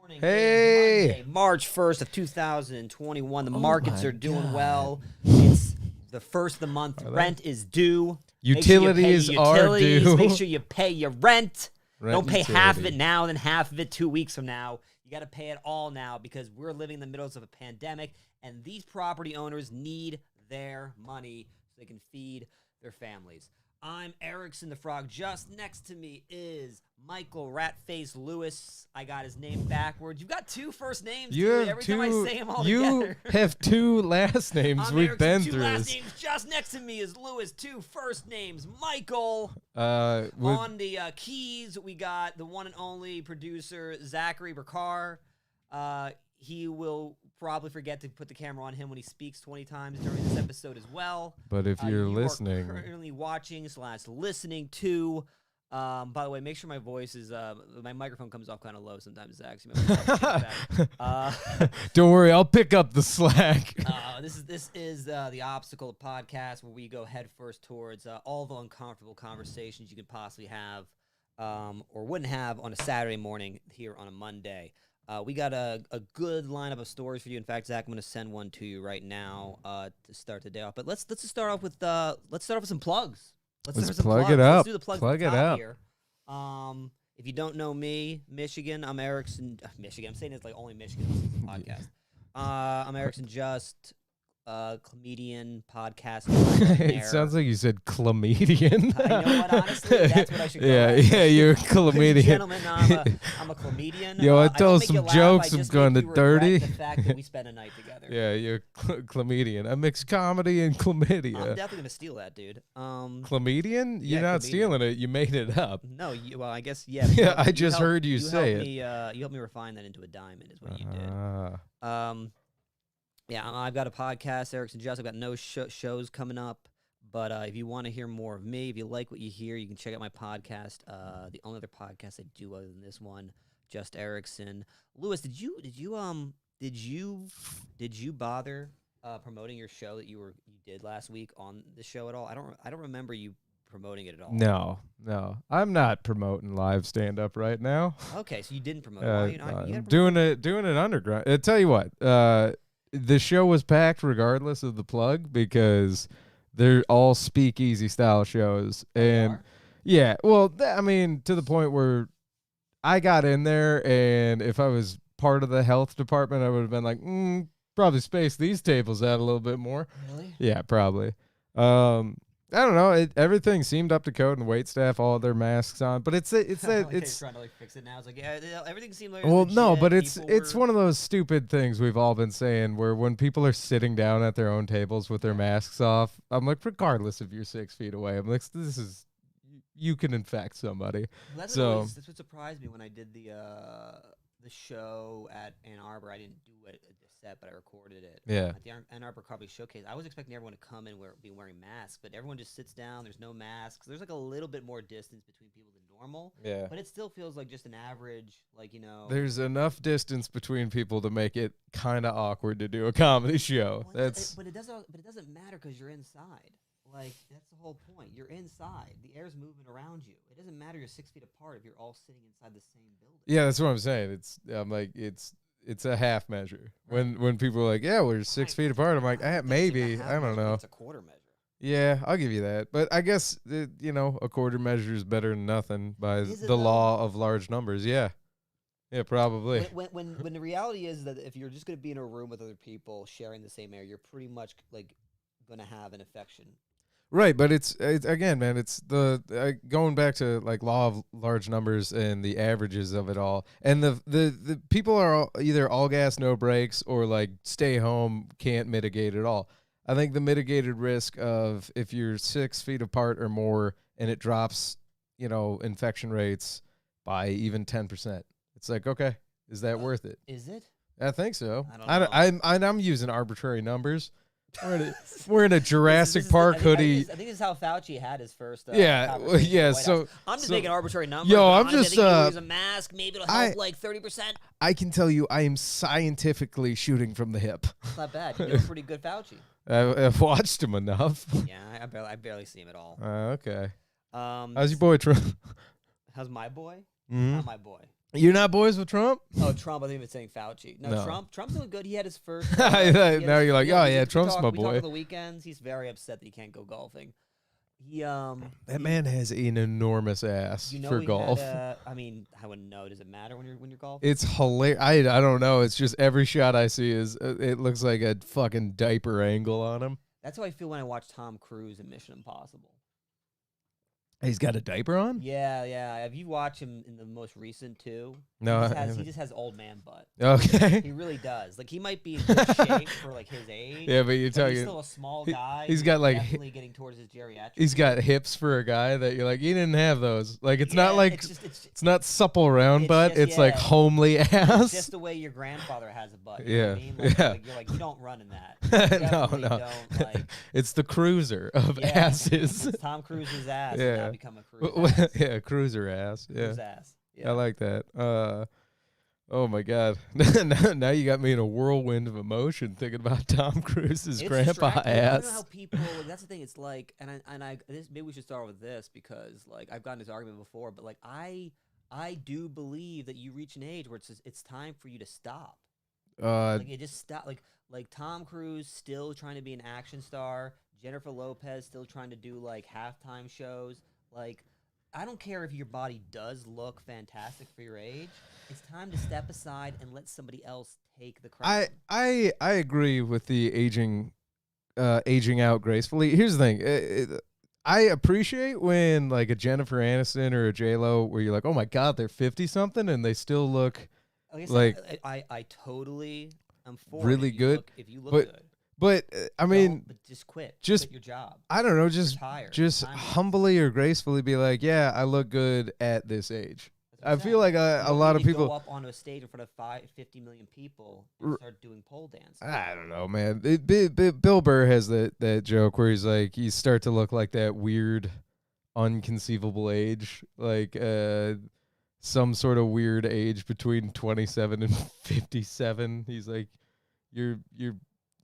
morning. Hey. Monday, March 1st of 2021. The markets are doing well. It's the first of the month. Rent is due. Utilities are due. Make sure you pay your rent. Don't pay half of it utility. now, then half of it 2 weeks from now. You got to pay it all now because we're living in the middle of a pandemic, and these property owners need their money so they can feed their families. I'm Ericson the Frog. Just next to me is Michael Ratface Lewis. I got his name backwards. You've got two first names. You dude. have Every two. time I say them all You together. have two last names. I'm We've Ericson, been two through last this. names. Just next to me is Lewis. Two first names. Michael. With- On the keys, we got the one and only producer, Zachary Ricard. He will probably forget to put the camera on him when he speaks 20 times during this episode as well. But if you're you listening, are currently watching / listening to. By the way, make sure my voice is my microphone comes off kind of low sometimes, Zach. So you might want to check that. don't worry, I'll pick up the slack. This is the Obstacle Podcast, where we go headfirst towards all the uncomfortable conversations you could possibly have or wouldn't have on a Saturday morning here on a Monday. We got a good lineup of stories for you. In fact, Zach, I'm going to send one to you right now to start the day off. But let's just start off with some plugs. Let's plug it up. Let's do the plugs Plug at it the top up. here. If you don't know me, Michigan, I'm Ericson. Michigan. I'm saying it's like only Michigan listens to the podcast. I'm Ericson Just, comedian, podcaster. It sounds like you said chlamydian. You know what? Honestly, that's what I should go Yeah, as. yeah, you're a Ladies and chlamydian. gentlemen, I'm a comedian. Yo, I don't tell make some you laugh, jokes, I I'm just going make to you regret dirty. The fact that we spent a night together. Yeah, you're chlamydian. I mix comedy and I'm chlamydia. definitely gonna steal that, dude. Chlamydian? You're Yeah, not chlamydia. stealing it. You made it up. No, well, I guess yeah. Yeah, I just heard you say helped it. Me, you helped me refine that into a diamond, is what you did. Ah. Yeah, I've got a podcast, Ericson Just. I've got no shows coming up. But if you want to hear more of me, if you like what you hear, you can check out my podcast. The only other podcast I do other than this one, Just Ericson. Lewis, did you bother promoting your show that you did last week on the show at all? I don't remember you promoting it at all. No. I'm not promoting live stand-up right now. Okay, so you didn't promote it. Why you gotta I'm promote doing it underground. I tell you what, the show was packed regardless of the plug because they're all speakeasy style shows. And are? yeah, well, I mean, to the point where I got in there, and if I was part of the health department, I would have been like, probably space these tables out a little bit more. Really? Yeah, probably. I don't know. Everything seemed up to code, and wait staff all had their masks on. But it's Like they're trying to fix it now. It's like everything seemed like well, no, legit. but it's People one of those stupid things we've all been saying where when people are sitting down at their own tables with their masks off, I'm like, regardless if you're 6 feet away, I'm like, this is you can infect somebody. That's what surprised me when I did the show at Ann Arbor. I didn't do a set, but I recorded it. Yeah. At the Ann Arbor Comedy Showcase, I was expecting everyone to come and be wearing masks, but everyone just sits down. There's no masks. There's like a little bit more distance between people than normal. Yeah. But it still feels like just an average, There's enough distance between people to make it kind of awkward to do a comedy show. Well, But it doesn't matter because you're inside. Like, that's the whole point. You're inside. The air's moving around you. It doesn't matter you're 6 feet apart if you're all sitting inside the same building. yeah, that's what I'm saying. It's a half measure. When people are like, yeah, we're 6 feet apart, I'm like, maybe, I don't know. It's a quarter measure. Yeah, I'll give you that. But I guess, a quarter measure is better than nothing by Is it the though? law of large numbers. Yeah. Yeah, probably. When the reality is that if you're just going to be in a room with other people sharing the same air, you're pretty much like going to have an infection. Right, but it's again, man, it's the going back to like law of large numbers and the averages of it all. And the people are either all gas, no brakes, or like stay home, can't mitigate at all. I think the mitigated risk of if you're 6 feet apart or more and it drops, infection rates by even 10%. It's like, okay, is that worth it? Is it? I think so. I don't know. I'm using arbitrary numbers. We're in a Jurassic Park hoodie. I think this is how Fauci had his first. Yeah, conversation yeah. in the White So House. I'm just so- making arbitrary numbers. Yo, but I'm honestly, just, I think if you use a mask. Maybe it'll help I- like 30%. I can tell you, I am scientifically shooting from the hip. It's not bad. You're doing pretty good, Fauci. I've watched him enough. Yeah, I barely see him at all. Okay. How's How's your boy, Trump? How's my boy? Mhm. Not my boy. You're not boys with Trump? Oh, Trump! I think it's saying Fauci. No, No. Trump's doing good. He had his first. Now you're like, oh yeah, Trump's my We talk boy. on the weekends. He's very upset that he can't go golfing. That man has an enormous ass for golf. I mean, I wouldn't know. Does it matter when you're golfing? It's hilarious. I don't know. It's just every shot I see is it looks like a fucking diaper angle on him. That's how I feel when I watch Tom Cruise in Mission Impossible. He's got a diaper on? Yeah. Have you watched him in the most recent two? No, he just has old man butt. Okay. He really does. Like he might be in good shape for like his age. Yeah, but he's talking. still a small guy. He's got like definitely getting towards his geriatric. He's got hips for a guy that you're like, he didn't have those. Like it's not like it's not supple round butt. It's like homely ass. It's just the way your grandfather has a butt. You know what I mean? Like, you're like, you don't run in that. No. Don't, like, it's the cruiser of asses. It's Tom Cruise's ass. Yeah. Now become a cruiser ass. Yeah, cruiser ass. Yeah. Cruise ass. Yeah. I like that. Oh my God! Now you got me in a whirlwind of emotion thinking about Tom Cruise's grandpa ass. I don't know how people. That's the thing. It's like, maybe we should start with this because like I've gotten this argument before, but like I do believe that you reach an age where it's time for you to stop. Like it just stop. Like Tom Cruise still trying to be an action star. Jennifer Lopez still trying to do like halftime shows. Like I don't care if your body does look fantastic for your age. It's time to step aside and let somebody else take the crown. I agree with the aging out gracefully. Here's the thing. I appreciate when like a Jennifer Aniston or a J-Lo where you're like, oh my God, they're 50-something and they still look like I totally am for really good. If you look good. But I mean, but just quit your job. I don't know, just retire. Just humbly or gracefully be like, yeah, I look good at this age. I feel like a lot of people go up onto a stage in front of 50 million people and start doing pole dance. I don't know, man. Bill Burr has that joke where he's like, you start to look like that weird, unconceivable age, like some sort of weird age between 27 and 57. He's like, you're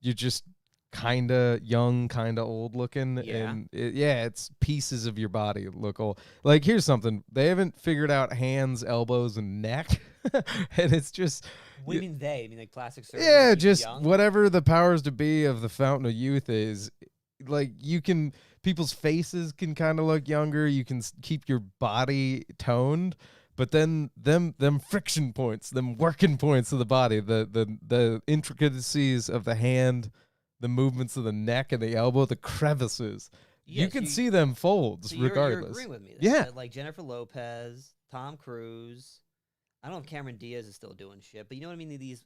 just kind of young, kind of old looking. Yeah. And it's pieces of your body look old. Like, here's something. They haven't figured out hands, elbows, and neck. And it's just... What do you mean they? I mean like plastic surgery? Yeah, just whatever the powers to be of the fountain of youth is. Like, you can... People's faces can kind of look younger. You can keep your body toned. But then them friction points, them working points of the body, the intricacies of the hand, the movements of the neck and the elbow, the crevices. Yeah, you can see them folds regardless. You're agreeing with me. Yeah. Like Jennifer Lopez, Tom Cruise. I don't know if Cameron Diaz is still doing shit, but you know what I mean? These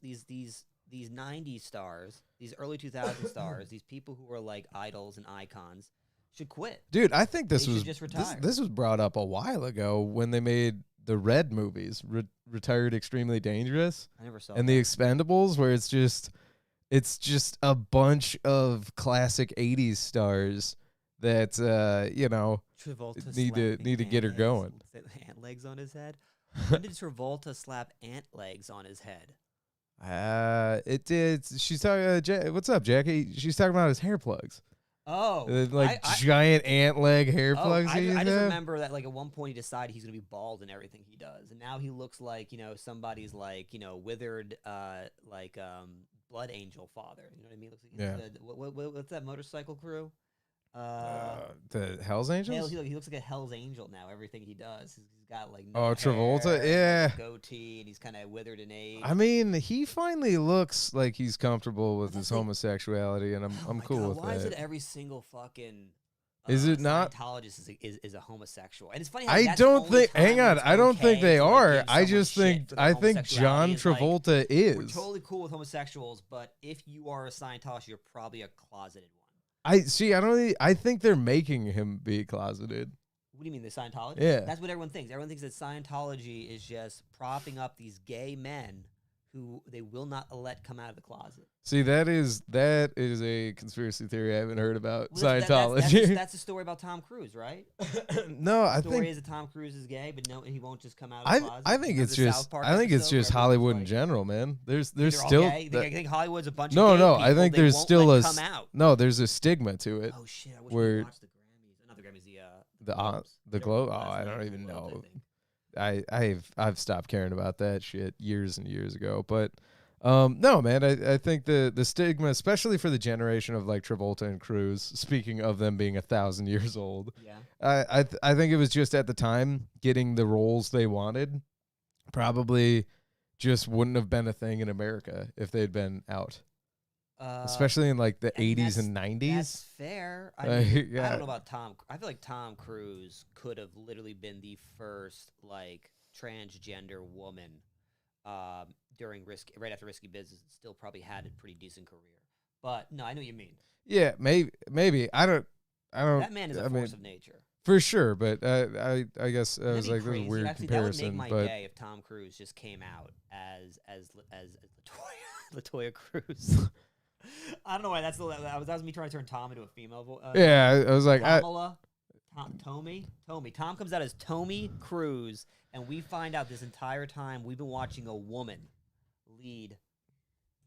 90s stars, these early 2000 stars, these people who were like idols and icons should quit. Dude, I think this was just retire. This was brought up a while ago when they made the Red movies, Retired Extremely Dangerous. I never saw and the Expendables, where it's just a bunch of classic 80s stars that Travolta need to get her going. Ant legs on his head. When did Travolta slap ant legs on his head? It did. She's talking. What's up, Jackie? She's talking about his hair plugs. Oh, giant ant leg hair plugs. I just remember that like at one point he decided he's gonna be bald in everything he does, and now he looks like somebody's like withered blood angel father. You know what I mean? Looks like what's that motorcycle crew? The Hell's Angels. He looks like a Hell's Angel now. Everything he does, he's got like Travolta, hair, goatee, and he's kind of withered in age. I mean, he finally looks like he's comfortable with his homosexuality, and I'm cool with that. Why is it every single fucking? Is it not? Scientologist is a homosexual, and it's funny. I don't think. Hang on, I don't think they are. I just think. I think John Travolta is. We're totally cool with homosexuals, but if you are a Scientologist, you're probably a closeted one. I think they're making him be closeted. What do you mean, the Scientology? Yeah. That's what everyone thinks. Everyone thinks that Scientology is just propping up these gay men who they will not let come out of the closet. See, that is a conspiracy theory I haven't heard about Scientology. That's the story about Tom Cruise, right? No, the story is that Tom Cruise is gay, but no, he won't just come out of the closet. I think it's just Hollywood in general, man. There's still you think Hollywood's a bunch of no. people, I think there's still there's a stigma to it. Oh shit! I wish we watched the Grammys. Not the Grammys, the Globe. Oh, I don't even know. I've stopped caring about that shit years and years ago. But no, man, I think the stigma, especially for the generation of like Travolta and Cruz, speaking of them being 1,000 years old, I think it was just at the time getting the roles they wanted probably just wouldn't have been a thing in America if they'd been out. Especially in like the 80s and 90s. That's fair. I mean, I don't know about Tom. I feel like Tom Cruise could have literally been the first like transgender woman right after Risky Business, and still probably had a pretty decent career. But no, I know what you mean. Yeah, maybe. I don't. That man is a force of nature. For sure, but I guess I was like, this is a weird Actually, comparison. That would make my day if Tom Cruise just came out as Latoya Cruz. I don't know why that was me trying to turn Tom into a female. Yeah, I was like, Kamala, Tommy. Tom comes out as Tommy Cruise, and we find out this entire time we've been watching a woman lead.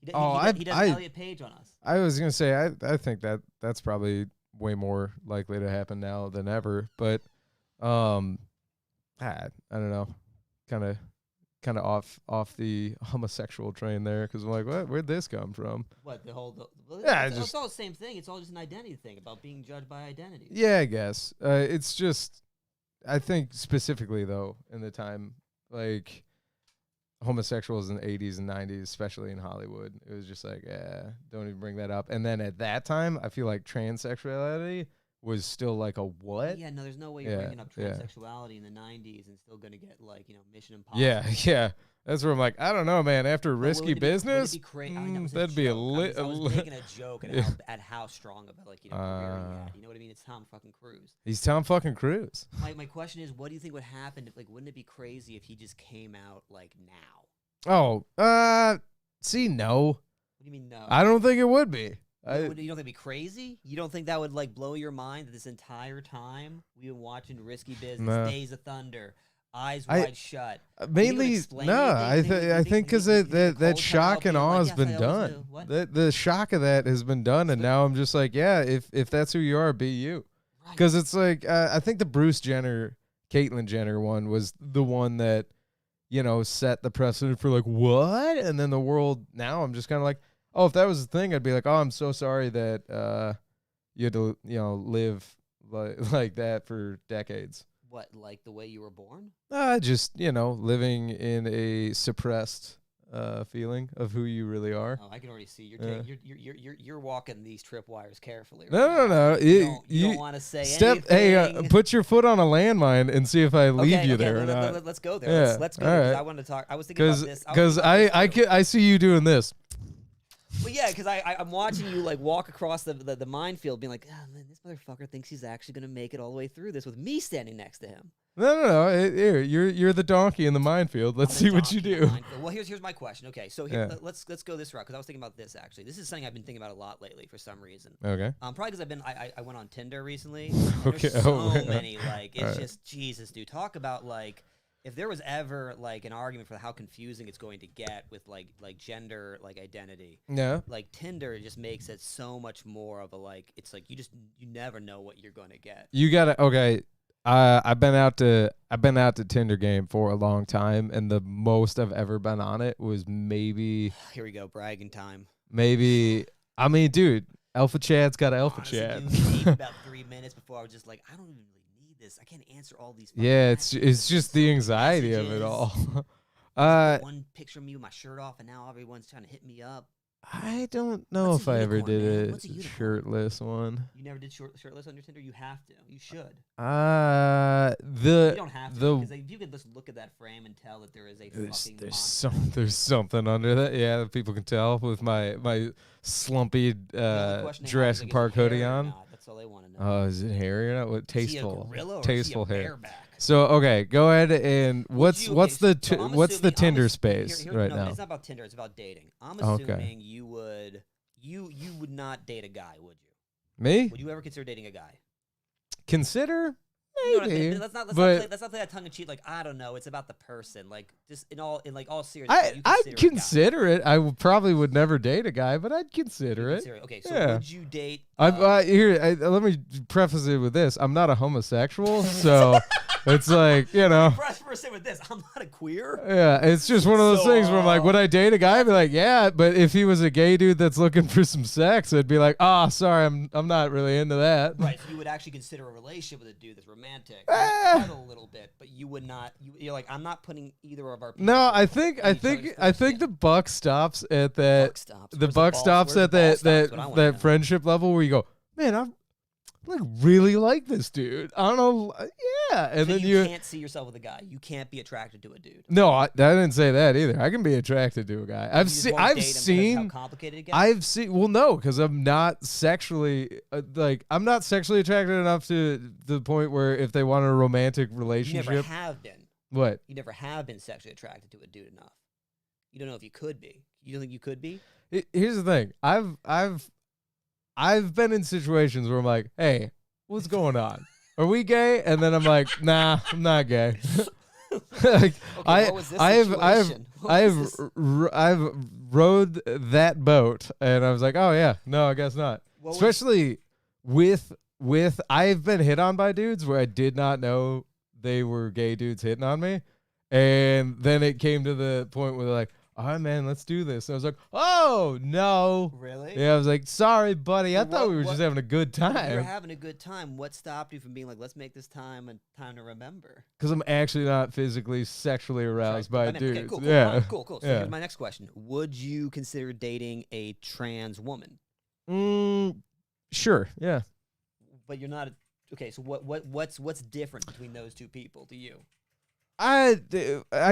He does Elliot Page on us. I was gonna say, I think that's probably way more likely to happen now than ever. But, I don't know, kind of off the homosexual train there, because I'm like, where'd this come from? What it's all the same thing. It's all just an identity thing about being judged by identity. Yeah, I guess it's just, I think specifically though in the time like homosexuals in the 80s and 90s, especially in Hollywood, it was just like, don't even bring that up. And then at that time, I feel like transsexuality was still like a what? Yeah, no, there's no way you're bringing up transsexuality in the 90s and still going to get like, Mission Impossible. Yeah. That's where I'm like, I don't know, man. After Risky Business, that'd be a lit. I was making a joke at how strong of a career he had. You know what I mean? It's Tom fucking Cruise. He's Tom fucking Cruise. My question is, what do you think would happen if wouldn't it be crazy if he just came out like now? Oh, see, no. What do you mean no? I don't think it would be. You don't think it'd be crazy? You don't think that would blow your mind that this entire time we've been watching Risky Business, Days of Thunder, Eyes Wide Shut? Mainly, no. I think because that shock and awe has been done. The shock of that has been done, and now I'm just like, yeah, if that's who you are, be you. Because it's like, I think the Bruce Jenner, Caitlyn Jenner one was the one that, set the precedent for like, what? And then the world, now I'm just kind of like, oh, if that was the thing, I'd be like, oh, I'm so sorry that you had to, live like that for decades. What, like the way you were born? Just, living in a suppressed feeling of who you really are. Oh, I can already see you're walking these tripwires carefully. Right No. You don't want to say anything. Hey, put your foot on a landmine and see if I lead you there or not. Let's go there. Yeah. Let's go. Right. I wanted to talk. I was thinking about this. Because I see you doing this. Well, yeah, because I'm watching you walk across the minefield, being like, oh, man, this motherfucker thinks he's actually gonna make it all the way through this with me standing next to him. No. Here, you're the donkey in the minefield. Let's see what you do. Well, here's my question. Okay, so let's go this route, because I was thinking about this actually. This is something I've been thinking about a lot lately for some reason. Okay. Probably because I went on Tinder recently. Okay. There's so many it's just Jesus, dude. Talk about if there was ever an argument for how confusing it's going to get with gender identity, Tinder just makes it so much more of a it's you never know what you're going to get. You gotta I've been out to Tinder game for a long time, and the most I've ever been on it was maybe here we go, bragging time. Maybe dude, Alpha Chad's got Alpha Chad. About 3 minutes before I was just like, I don't even this. I can't answer all these. Yeah, it's just the anxiety of it all. One picture of me with my shirt off, and now everyone's trying to hit me up. I don't know if I ever did a shirtless one. You never did shirtless on your Tinder? You have to. You should. You don't have to, because if you can just look at that frame and tell that there is a fucking monster. There's something under that. Yeah, people can tell with my slumpy Jurassic Park hoodie on. That's all they want to know. Oh, is it hairy or not? What tasteful hair. Bareback? So okay, go ahead and what's the Tinder space right now? It's not about Tinder. It's about dating. I'm assuming you would not date a guy, would you? Me? Would you ever consider dating a guy? Consider? Maybe. You know what I mean? Let's not play that tongue in cheek. I don't know. It's about the person. Just in all seriousness. I'd consider it. I probably would never date a guy, but I'd consider it. Okay, so would you date? Let me preface it with this: I'm not a homosexual, so It's like, you know. Press person with this. I'm not a queer. Yeah, it's just one of those things where I'm like, would I date a guy? I'd be like, yeah, but if he was a gay dude that's looking for some sex, I'd be like, sorry, I'm not really into that. Right, so you would actually consider a relationship with a dude that's romantic. A little bit, but you would not. You're like, I'm not putting either of our. No, I think the buck stops at that. The buck stops at that friendship level where you go, man, I'm like really like this dude. I don't know, yeah. And so then you can't see yourself with a guy. You can't be attracted to a dude. No, I didn't say that either. I can be attracted to a guy. I've seen. How complicated it gets? I've seen. Well, no, because I'm not sexually I'm not sexually attracted enough to the point where if they want a romantic relationship, you never have been. What? You never have been sexually attracted to a dude enough. You don't know if you could be. You don't think you could be? Here's the thing. I've been in situations where I'm like, hey, what's going on? Are we gay? And then I'm like, nah, I'm not gay. Like, I've rode that boat, and I was like, oh yeah, no, I guess not. Especially with I've been hit on by dudes where I did not know they were gay dudes hitting on me, and then it came to the point where they're like, all right, man, let's do this. And I was like, oh, no. Really? Yeah, I was like, sorry, buddy. I thought we were just having a good time. You were having a good time. What stopped you from being like, let's make this time a time to remember? Because I'm actually not physically, sexually aroused by dudes. Okay, cool. Yeah. Cool. So here's my next question. Would you consider dating a trans woman? Sure, yeah. But you're not. Okay, so what's different between those two people to you? I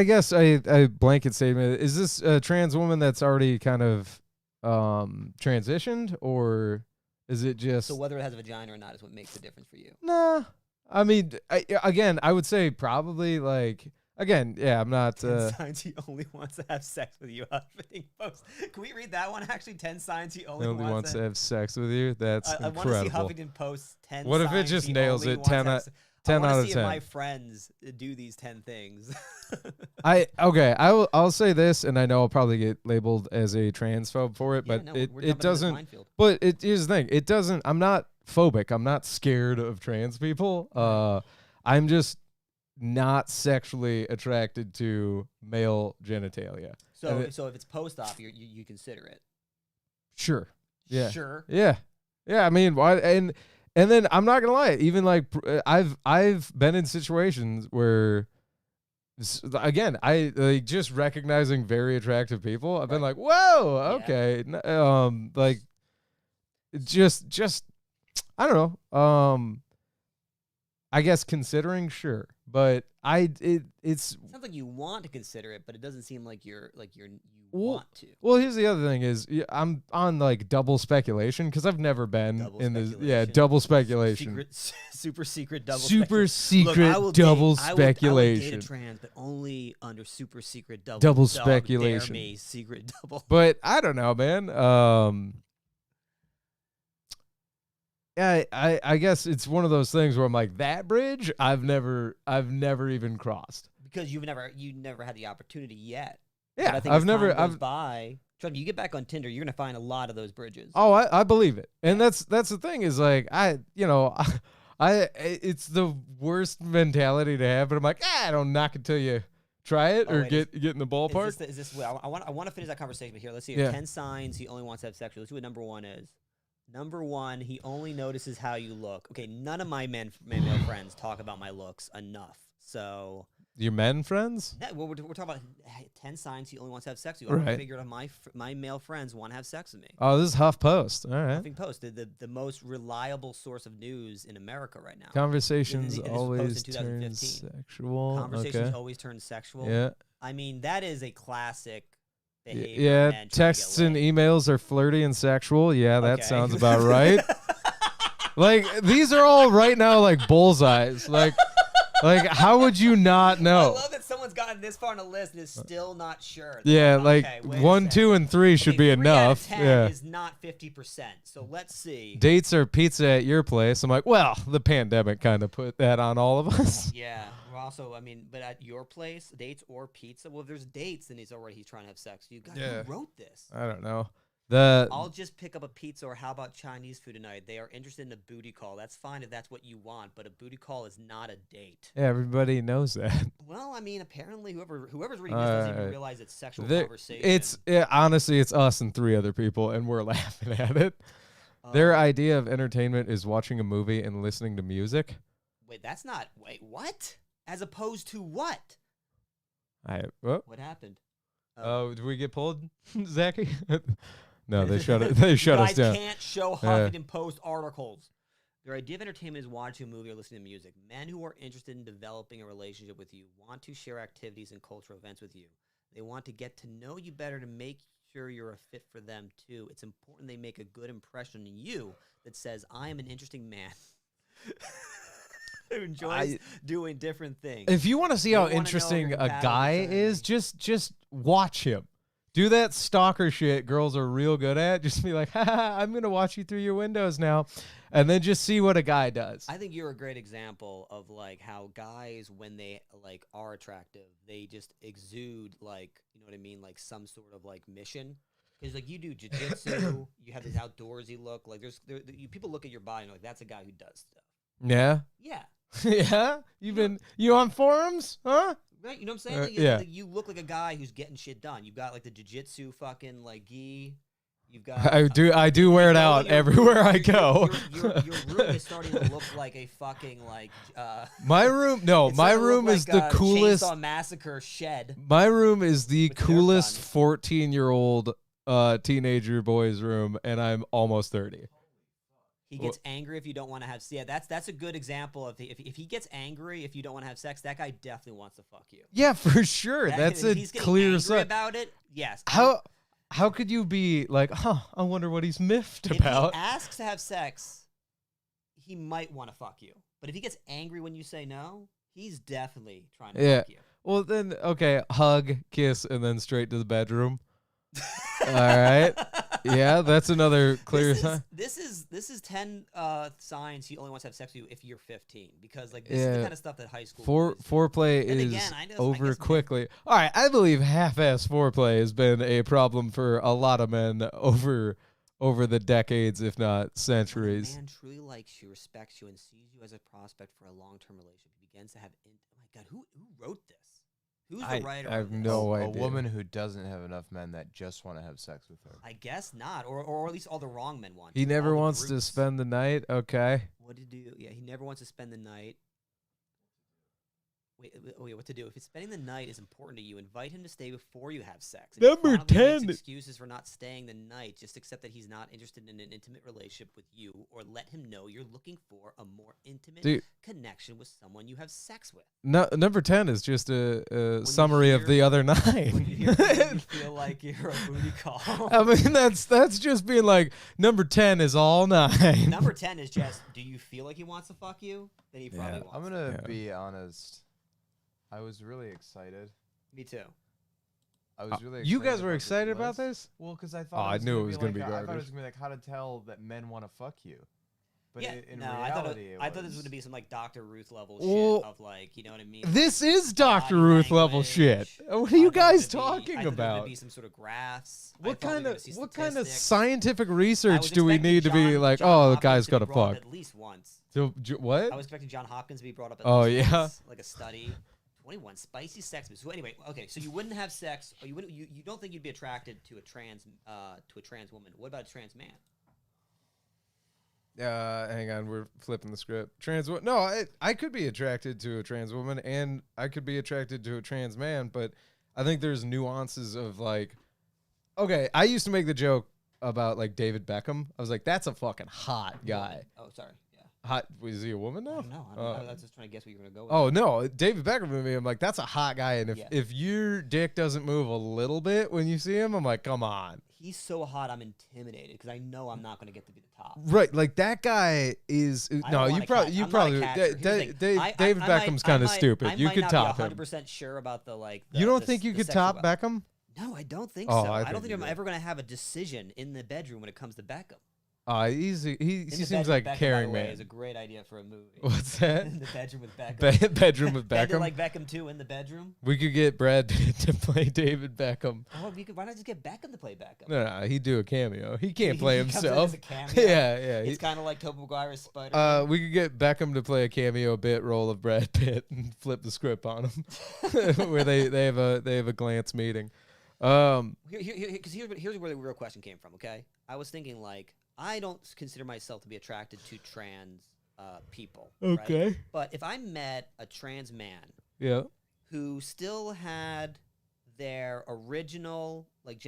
guess a blanket statement. Is this a trans woman that's already kind of transitioned, or is it just... So whether it has a vagina or not is what makes the difference for you? Nah. I mean, I would say probably like... Again, yeah, I'm not... 10 signs he only wants to have sex with you. Huffington Post. Can we read that one, actually? 10 signs he only wants to have sex with you? That's incredible. I want to see Huffington Post 10 signs. What if it just nails it? 10 out of 10. I want to see if my friends do these 10 things. I'll say this, and I know I'll probably get labeled as a transphobe for it, but it doesn't... But here's the thing. It doesn't... I'm not phobic. I'm not scared of trans people. I'm just... not sexually attracted to male genitalia. So if it's post-op, you consider it? Sure. Yeah. Sure. Yeah. Yeah. I mean, and then I'm not gonna lie. Even like I've been in situations where, again, I like just recognizing very attractive people. I've been like, whoa, okay, like just I don't know. I guess considering, sure. But it's sounds like you want to consider it, but it doesn't seem like you want to. Well, here's the other thing: is I'm on like double speculation because I've never been in this. Yeah, double speculation. Super secret double. Super secret double speculation. I would date a trans, but only under super secret double. Double speculation. Dare me, secret double. But I don't know, man. Yeah, I guess it's one of those things where I'm like, that bridge I've never even crossed because you never had the opportunity yet. Yeah, but I think I've never. Trust me, you get back on Tinder, you're gonna find a lot of those bridges. Oh, I believe it, and that's the thing is like it's the worst mentality to have, but I'm like, don't knock it till you try it or get in the ballpark. Is this I want to finish that conversation, but here, let's see. 10 signs he only wants to have sex with. Let's see what number 1 is. Number 1, he only notices how you look. Okay, none of my male friends talk about my looks enough. So your men friends? Yeah, well, we're talking about 10 signs he only wants to have sex with. Right. I figured my male friends want to have sex with me. Oh, this is HuffPost. All right. Huffington Post, the most reliable source of news in America right now. Conversations always turn sexual. Conversations always turn sexual. Yeah. I mean, that is a classic behavior. Yeah, texts and emails are flirty and sexual. Yeah, that sounds about right. Like, these are all right now like bullseyes. Like, how would you not know? I love that someone's gotten this far on a list and is still not sure. Yeah, like 1, 2, and 3 should be enough. 3 out of 10 is not 50%. So let's see. Dates or pizza at your place. I'm like, well, the pandemic kind of put that on all of us. Yeah. Well, also, I mean, but at your place, dates or pizza. Well, if there's dates, then he's trying to have sex. Who wrote this? I don't know. I'll just pick up a pizza, or how about Chinese food tonight? They are interested in a booty call. That's fine if that's what you want, but a booty call is not a date. Yeah, everybody knows that. Well, I mean, apparently whoever's reading this doesn't even realize it's sexual conversation. Honestly, it's us and 3 other people, and we're laughing at it. Their idea of entertainment is watching a movie and listening to music. Wait, that's not. Wait, what? As opposed to what? What happened? Did we get pulled, Zachy? No, they shut it. They shut us down. You guys can't show Huffington Post articles. Their idea of entertainment is watching a movie or listening to music. Men who are interested in developing a relationship with you want to share activities and cultural events with you. They want to get to know you better to make sure you're a fit for them too. It's important they make a good impression on you that says, I am an interesting man who enjoys doing different things. If you want to see how interesting a guy is, just watch him. Do that stalker shit girls are real good at. Just be like, I'm going to watch you through your windows now. And then just see what a guy does. I think you're a great example of like how guys, when they like are attractive, they just exude like, you know what I mean? Like some sort of like mission. Because like you do jiu-jitsu, you have this outdoorsy look. Like people look at your body and like, that's a guy who does stuff. Yeah? Yeah. Yeah? You on forums? Huh? Right, you know what I'm saying? Like, yeah. Like, you look like a guy who's getting shit done. You've got like the jiu-jitsu fucking like gi. You've got. I do wear it out everywhere I go. Your room is starting to look like a fucking like. My room, no, my room is the coolest. Chainsaw Massacre shed. My room is the coolest 14-year-old teenager boy's room, and I'm almost 30. He gets angry if you don't want to have. Yeah, that's a good example of if he gets angry if you don't want to have sex. That guy definitely wants to fuck you. Yeah, for sure. That's a clear sign about it. Yes. How could you be like, I wonder what he's miffed about? If he asks to have sex, he might want to fuck you. But if he gets angry when you say no, he's definitely trying to fuck you. Well, then, okay, hug, kiss, and then straight to the bedroom. All right. Yeah, that's another clear sign. This is 10 signs he only wants to have sex with you if you're 15, because like this is the kind of stuff that high school foreplay is over quickly. All right, I believe half-ass foreplay has been a problem for a lot of men over the decades, if not centuries. When a man truly likes you, respects you, and sees you as a prospect for a long-term relationship, he begins to have. Oh my God, who wrote this? Who's the writer? I have no idea. A woman who doesn't have enough men that just want to have sex with her. I guess not, or at least all the wrong men want. He never wants to spend the night. Okay. What to do? Yeah, he never wants to spend the night. Wait, what to do? If it's spending the night is important to you, invite him to stay before you have sex. Number 10. Excuses for not staying the night. Just accept that he's not interested in an intimate relationship with you, or let him know you're looking for a more intimate connection with someone you have sex with. No, number 10 is just a summary of the other 9. When you feel like you're a booty call. I mean, that's just being like, number 10 is all 9. Number 10 is just, do you feel like he wants to fuck you? Then he probably wants. I'm gonna be honest. I was really excited. Me too. I was really excited. You guys were excited about this? Well, because I thought I knew it was going to be garbage. I thought it was going to be like how to tell that men want to fuck you. But in reality, I thought this was going to be some like Dr. Ruth level shit of like, you know what I mean? This is Dr. Ruth level shit. What are you guys talking about? I thought there would be some sort of graphs. What kind of scientific research do we need to be like, oh, the guy's got to fuck? At least once. So, what? I was expecting John Hopkins to be brought up at least once, like a study. 21 spicy sex moves. So anyway, okay, so you wouldn't have sex, or you don't think you'd be attracted to a trans woman. What about a trans man? Hang on, we're flipping the script. No, I could be attracted to a trans woman, and I could be attracted to a trans man, but I think there's nuances of like, okay, I used to make the joke about like David Beckham. I was like, that's a fucking hot guy. Oh, sorry. Hot? Was he a woman now? I don't know. I was just trying to guess what you were going to go with. Oh, no. David Beckham to me, I'm like, that's a hot guy. And if your dick doesn't move a little bit when you see him, I'm like, come on. He's so hot, I'm intimidated because I know I'm not going to get to be the top. Right. Like, that guy is... No, you probably... David Beckham's kind of stupid. You could top him. I'm not 100% sure about the, like... You don't think you could top Beckham? No, I don't think so. I don't think I'm ever going to have a decision in the bedroom when it comes to Beckham. He In the seems Bedroom like with a Beckham, caring by the way, man. is a great idea for a movie. What's that? In the Bedroom with Beckham. Bedroom with Ben did Beckham. like Beckham too in the bedroom. We could get Brad Pitt to play David Beckham. Oh, why not just get Beckham to play Beckham? No, he'd do a cameo. He can't He play comes in himself. as a cameo? yeah. It's kind of like Tobey Maguire's Spider-Man. We could get Beckham to play a cameo bit role of Brad Pitt and flip the script on him, where they have a glance meeting. Here's where the real question came from. Okay, I was thinking like I don't consider myself to be attracted to trans people. Okay. Right? But if I met a trans man Yeah. who still had their original like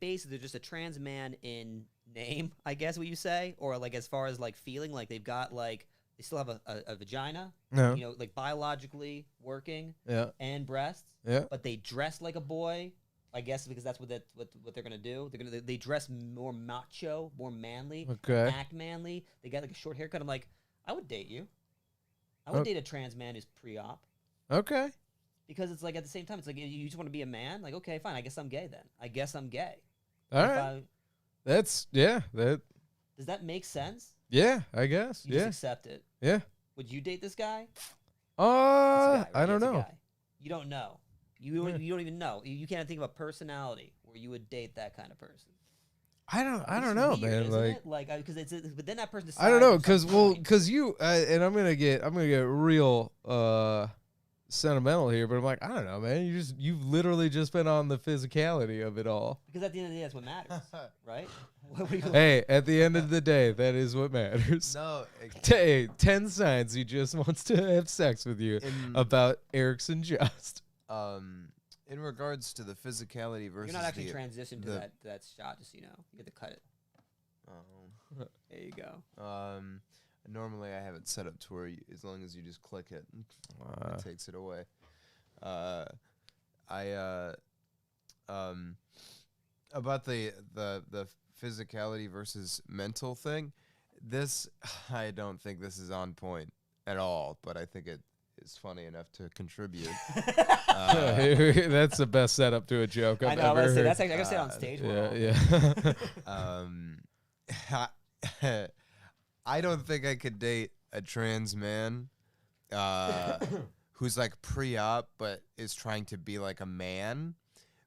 basically they're just a trans man in name, I guess what you say, or like as far as like feeling, like they've got like they still have a vagina, No. you know, like biologically working, Yeah. and breasts, Yeah. but they dress like a boy. I guess because that's what they're gonna do. They dress more macho, more manly, Okay. act manly. They got like a short haircut. I'm like, I would date you. I would date a trans man who's pre-op. Okay. Because it's like at the same time, it's like you just want to be a man. Like, okay, fine. I guess I'm gay then. I guess I'm gay. All If right. That's that. does that make sense? Yeah, I guess. You Yeah. just accept it. Yeah. Would you date this guy? It's a I guy, right? don't It's a know. guy. You don't know. You don't even know. You can't think of a personality where you would date that kind of person. I don't It's know, weird, man. isn't Like it? But then that person. I don't know, decides at some point- cause you and I'm gonna get real sentimental here, but I'm like, I don't know, man. You've literally just been on the physicality of it all. Because at the end of the day, that's what matters, right? What do you- Hey, at the end of the day, that is what matters. No, Hey, 10 signs he just wants to have sex with you about Ericson just. in regards to the physicality versus You're not actually the, transitioned to the- that shot, just so you know. You get to cut it. There you go. Normally I have it set up to where as long as you just click it, it takes it away. About the physicality versus mental thing, this I don't think this is on point at all, but I think it is funny enough to contribute. That's the best setup to a joke I've I know. ever Let's say heard. that's actually, I gotta say it on stage. Yeah. I don't think I could date a trans man who's like pre-op but is trying to be like a man,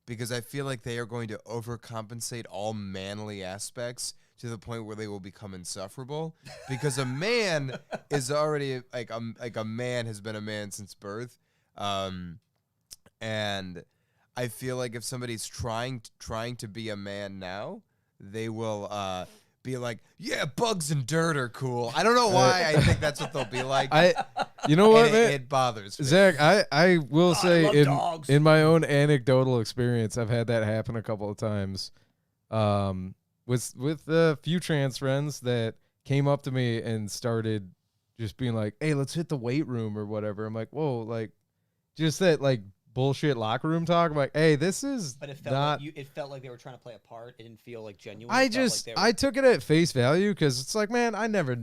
because I feel like they are going to overcompensate all manly aspects to the point where they will become insufferable. Because a man is already like a man has been a man since birth, and I feel like if somebody's trying to be a man now, they will be like, yeah, bugs and dirt are cool. I don't know why I think that's what they'll be like. You know what, and man? it bothers me. Zach, I will God, I say love dogs. in my own anecdotal experience, I've had that happen a couple of times. With a few trans friends that came up to me and started just being like, "Hey, let's hit the weight room or whatever." I'm like, "Whoa, like just that like bullshit locker room talk." I'm like, "Hey, this is But it felt not." like it felt like they were trying to play a part. It didn't feel like genuine. I It felt just like they were- I took it at face value because it's like, man, I never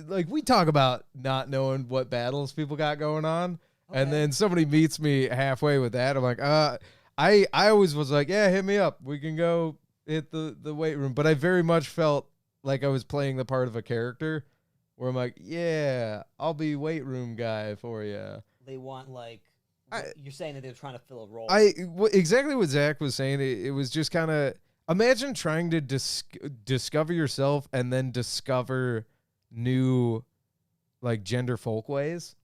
like we talk about not knowing what battles people got going on, and Okay. then somebody meets me halfway with that. I'm like, I always was like, yeah, hit me up. We can go hit the weight room. But I very much felt like I was playing the part of a character, where I'm like, yeah, I'll be weight room guy for you. They want like I- you're saying that they're trying to fill a role. Exactly what Zach was saying. It was just kind of imagine trying to discover yourself and then discover new like gender folkways,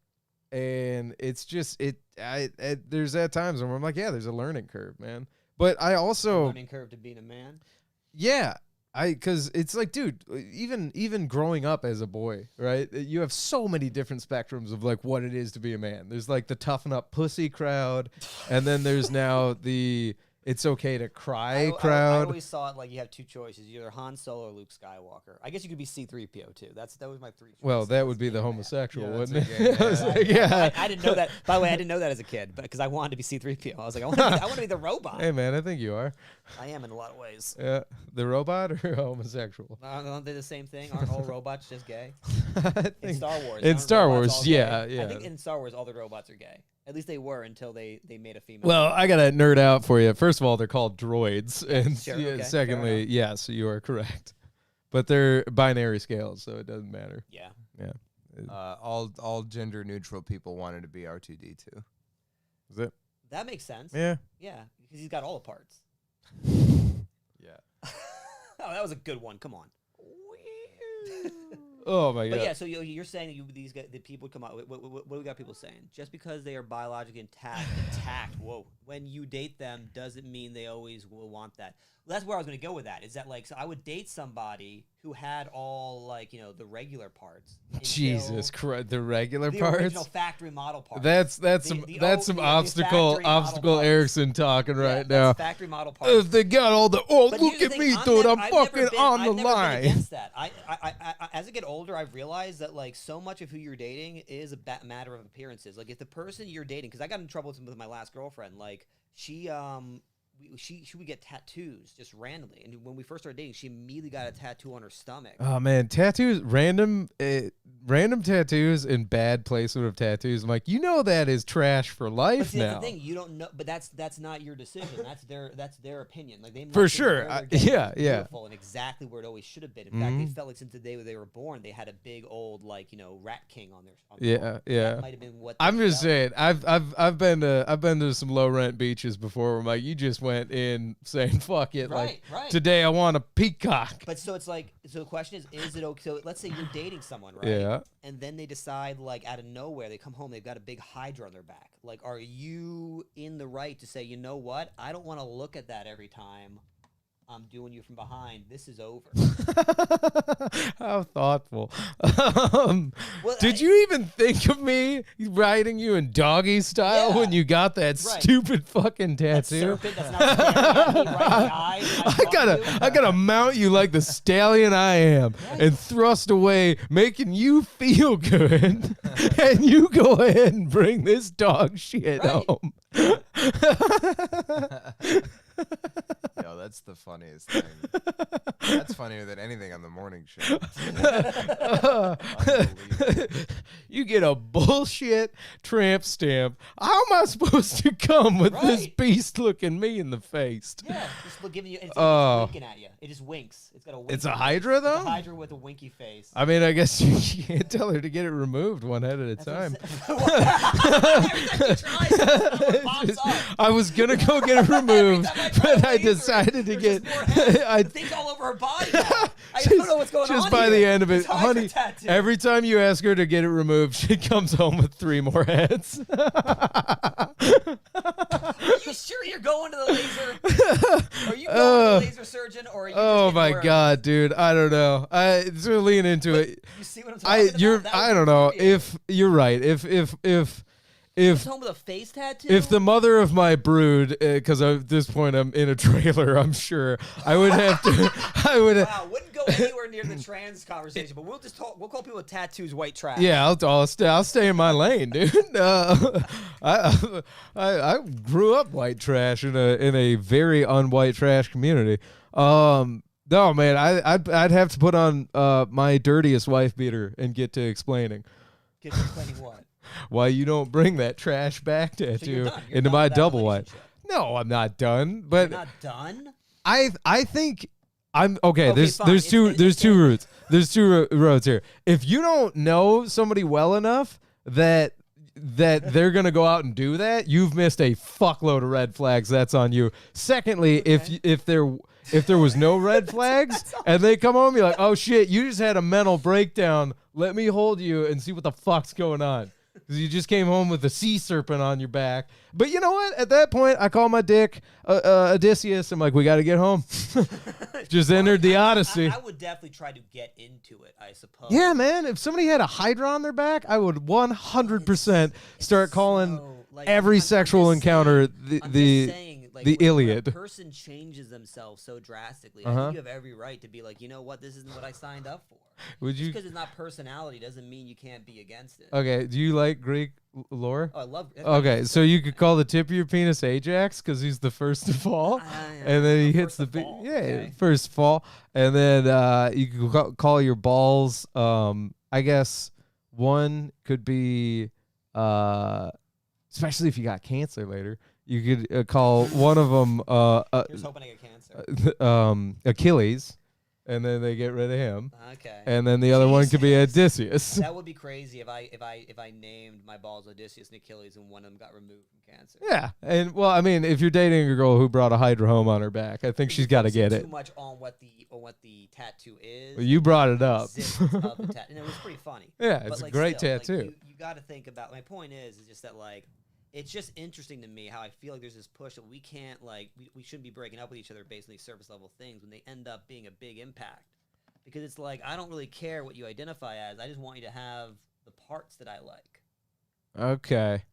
and it's just there's at times where I'm like, yeah, there's a learning curve, man. But I also learning curve to being a man. yeah. Because it's like, dude, even growing up as a boy, right? You have so many different spectrums of like what it is to be a man. There's like the toughen up pussy crowd, and then there's now the it's okay to cry I crowd. always saw it like you have two choices: either Han Solo or Luke Skywalker. I guess you could be C-3PO too. That was my three choices. Well, that would as be the being a man. homosexual, Yeah, that's wouldn't a gay it? I was man. like, yeah. I didn't know that. By the way, I didn't know that as a kid, but because I wanted to be C-3PO, I was like, I want to be the robot. Hey, man, I think you are. I am in a lot of ways. Yeah, the robot or homosexual? Aren't they the same thing? Aren't all robots just gay? I In think Star Wars. in aren't Star robots Wars, all yeah, gay? yeah. I think in Star Wars all the robots are gay. At least they were until they made a female. Well, I gotta nerd out for you. First of all, they're called droids, and sure, yeah, okay, fair secondly, enough. yes, you are correct. but they're binary scales, so it doesn't matter. Yeah. Yeah. All gender neutral people wanted to be R2D2. Is it? That makes sense. Yeah. Yeah, because he's got all the parts. Yeah. Oh, that was a good one. Come on. Oh my But god. yeah, so you're saying that these guys, the people come out. What do we got people saying? Just because they are biologically intact. Whoa. When you date them, doesn't mean they always will want that. Well, that's where I was going to go with that. Is that like, so I would date somebody who had all like the regular parts. Jesus Christ, the regular the parts. original factory model parts. That's some obstacle Ericson talking right now. Factory model parts. If they got all the But look here's the at thing, me, dude, I'm fucking on the I've never been line. against that. I as I get older, I've realized that like so much of who you're dating is a matter of appearances. Like if the person you're dating, because I got in trouble with my last girlfriend, like she would get tattoos just randomly, and when we first started dating, she immediately got a tattoo on her stomach. Oh man, tattoos, random tattoos in bad placement of tattoos. I'm like, that is trash for life But see, now. that's the thing, you don't know, but that's not your decision. That's their opinion. Like they must For think sure. where they're getting Yeah, is yeah. beautiful and exactly where it always should have been. In fact, they felt like since the day they were born, they had a big old rat king on their. Yeah, yeah. That might have been what. I'm they just felt. saying, I've been to some low rent beaches before where I'm like, you just went in saying fuck it, like Right. today I want a peacock. But so it's like, so the question is it okay? So let's say you're dating someone, right? Yeah. And then they decide, like, out of nowhere, they come home, they've got a big hydra on their back. Like, are you in the right to say, you know what? I don't want to look at that every time I'm doing you from behind. This is over. How thoughtful. Well, Did you even think of me riding you in doggy style Yeah. when you got that Right. stupid fucking That tattoo? serpent that's not staring at me right in the eyes. I gotta mount you like the stallion I am and thrust away, making you feel good, and you go ahead and bring this dog shit Right. home. Yo, that's the funniest thing. That's funnier than anything on the morning show. Unbelievable. You get a bullshit tramp stamp. How am I supposed to come with this Right. beast looking me in the face? Yeah, just giving you, it's winking at you. It just winks. It's got a wink. It's a hydra, though? It's a hydra with a winky face. I mean, I guess you can't tell her to get it removed one head at a time. I was gonna go get it removed, but I decided to get. The thing's all over her body now. I don't know what's going on. Just by the here. end of it, It's hydra honey. tattoo. Every time you ask her to get it removed, she comes home with 3 more heads. Are you sure you're going to the laser? Are you going to the laser surgeon, or are you? Oh just my getting god, dude! I don't know. I to lean into it. You see what I'm talking about? That I would don't be know weird. if you're right. He's home with a face tattoo. If the mother of my brood, because at this point I'm in a trailer, I'm sure I would have to. I would. Wow, wouldn't go anywhere near the trans conversation, but we'll just talk. We'll call people with tattoos white trash. Yeah, I'll stay in my lane, dude. I grew up white trash in a very unwhite trash community. No, man, I'd have to put on my dirtiest wife beater and get to explaining Get to explaining what. why you don't bring that trash back So you're tattoo done. You're into done my with that double white. relationship. No, I'm not done. But You're not done. I think I'm okay. Okay, fine. There's two It's routes. There's two roads here. If you don't know somebody well enough that they're gonna go out and do that, you've missed a fuckload of red flags. That's on you. Secondly, Okay. if there was no red flags and they come home, you're like, oh shit, you just had a mental breakdown. Let me hold you and see what the fuck's going on. Because you just came home with a sea serpent on your back. But you know what? At that point, I call my dick Odysseus. I'm like, we got to get home. Just entered the Odyssey. I would definitely try to get into it, I suppose. Yeah, man. If somebody had a hydra on their back, I would 100% start calling So, like, every I'm sexual just encounter saying- I'm the just saying, like, the when Iliad. a person changes themselves so drastically, I Uh-huh. think you have every right to be like, you know what, this isn't what I signed up for. Would Just you? because it's not personality doesn't mean you can't be against it. Okay. Do you like Greek lore? Oh, I love. Okay, so you could call the tip of your penis Ajax because he's the first to fall, and then he hits the fall. yeah, Okay. first fall, and then you could call your balls. I guess one could be, especially if you got cancer later, you could call one of them Here's hoping I get cancer. Achilles, and then they get rid of him. Okay. And then the other one could be Jesus. Odysseus. That would be crazy if I named my balls Odysseus and Achilles and one of them got removed from cancer. Yeah, and well, I mean, if you're dating a girl who brought a Hydra home on her back, I think she's got to get it. Too much on what the tattoo is. Well, you brought it up. Existence of the and it was pretty funny. Yeah, But, it's like, a great still, like, tattoo. you got to think about. My point is just that like. It's just interesting to me how I feel like there's this push that we can't we shouldn't be breaking up with each other based on these surface level things when they end up being a big impact. Because it's like, I don't really care what you identify as. I just want you to have the parts that I like. Okay.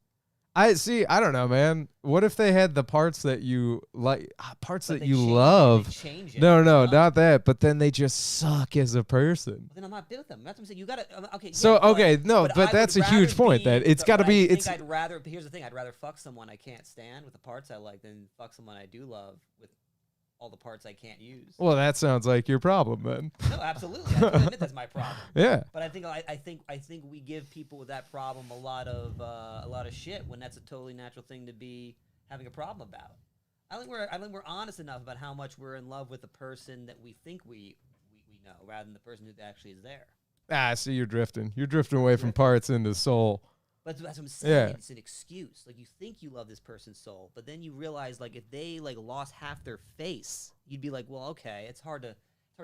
I see. I don't know, man. What if they had the parts that you like, parts But that they you change it, love? they change it, No, you know? not that. But then they just suck as a person. Well, then I'm not with them. That's what I'm saying. You gotta okay. So, yeah, okay, no, I but would that's a rather huge point, be that with it's the- gotta but be- I think it's- I'd rather. But here's the thing. I'd rather fuck someone I can't stand with the parts I like than fuck someone I do love with all the parts I can't use. Well, that sounds like your problem then. No, absolutely. I admit that's my problem. Yeah. But I think we give people with that problem a lot of shit when that's a totally natural thing to be having a problem about. I think we're honest enough about how much we're in love with the person that we think we know, rather than the person who actually is there. Ah, see, you're drifting. You're drifting away from parts into soul. But that's what I'm saying. Yeah. It's an excuse. Like, you think you love this person's soul, but then you realize, like, if they lost half their face, you'd be like, well, okay, it's hard to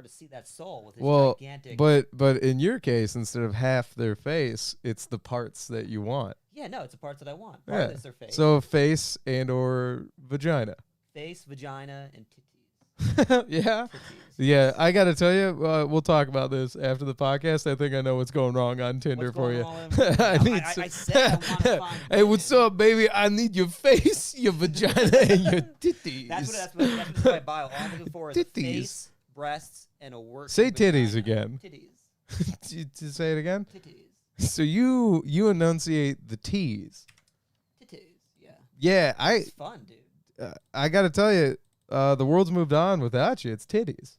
see that soul with this gigantic. But in your case, instead of half their face, it's the parts that you want. Yeah, no, it's the parts that I want. Part of it's their face. So face and or vagina. Face, vagina, and titties. Yeah. Titties. Yeah, I got to tell you, we'll talk about this after the podcast. I think I know what's going wrong on Tinder What's for going you. on with- I said I want to find Hey, what's women. up, baby? I need your face, your vagina, and your titties. That's what my bio. All I'm looking for is a Titties. face, breasts, and a work. Say titties again. Titties. To say it again. Titties. So you enunciate the T's. Titties. Yeah. Yeah, It's fun, dude. I got to tell you, the world's moved on without you. It's titties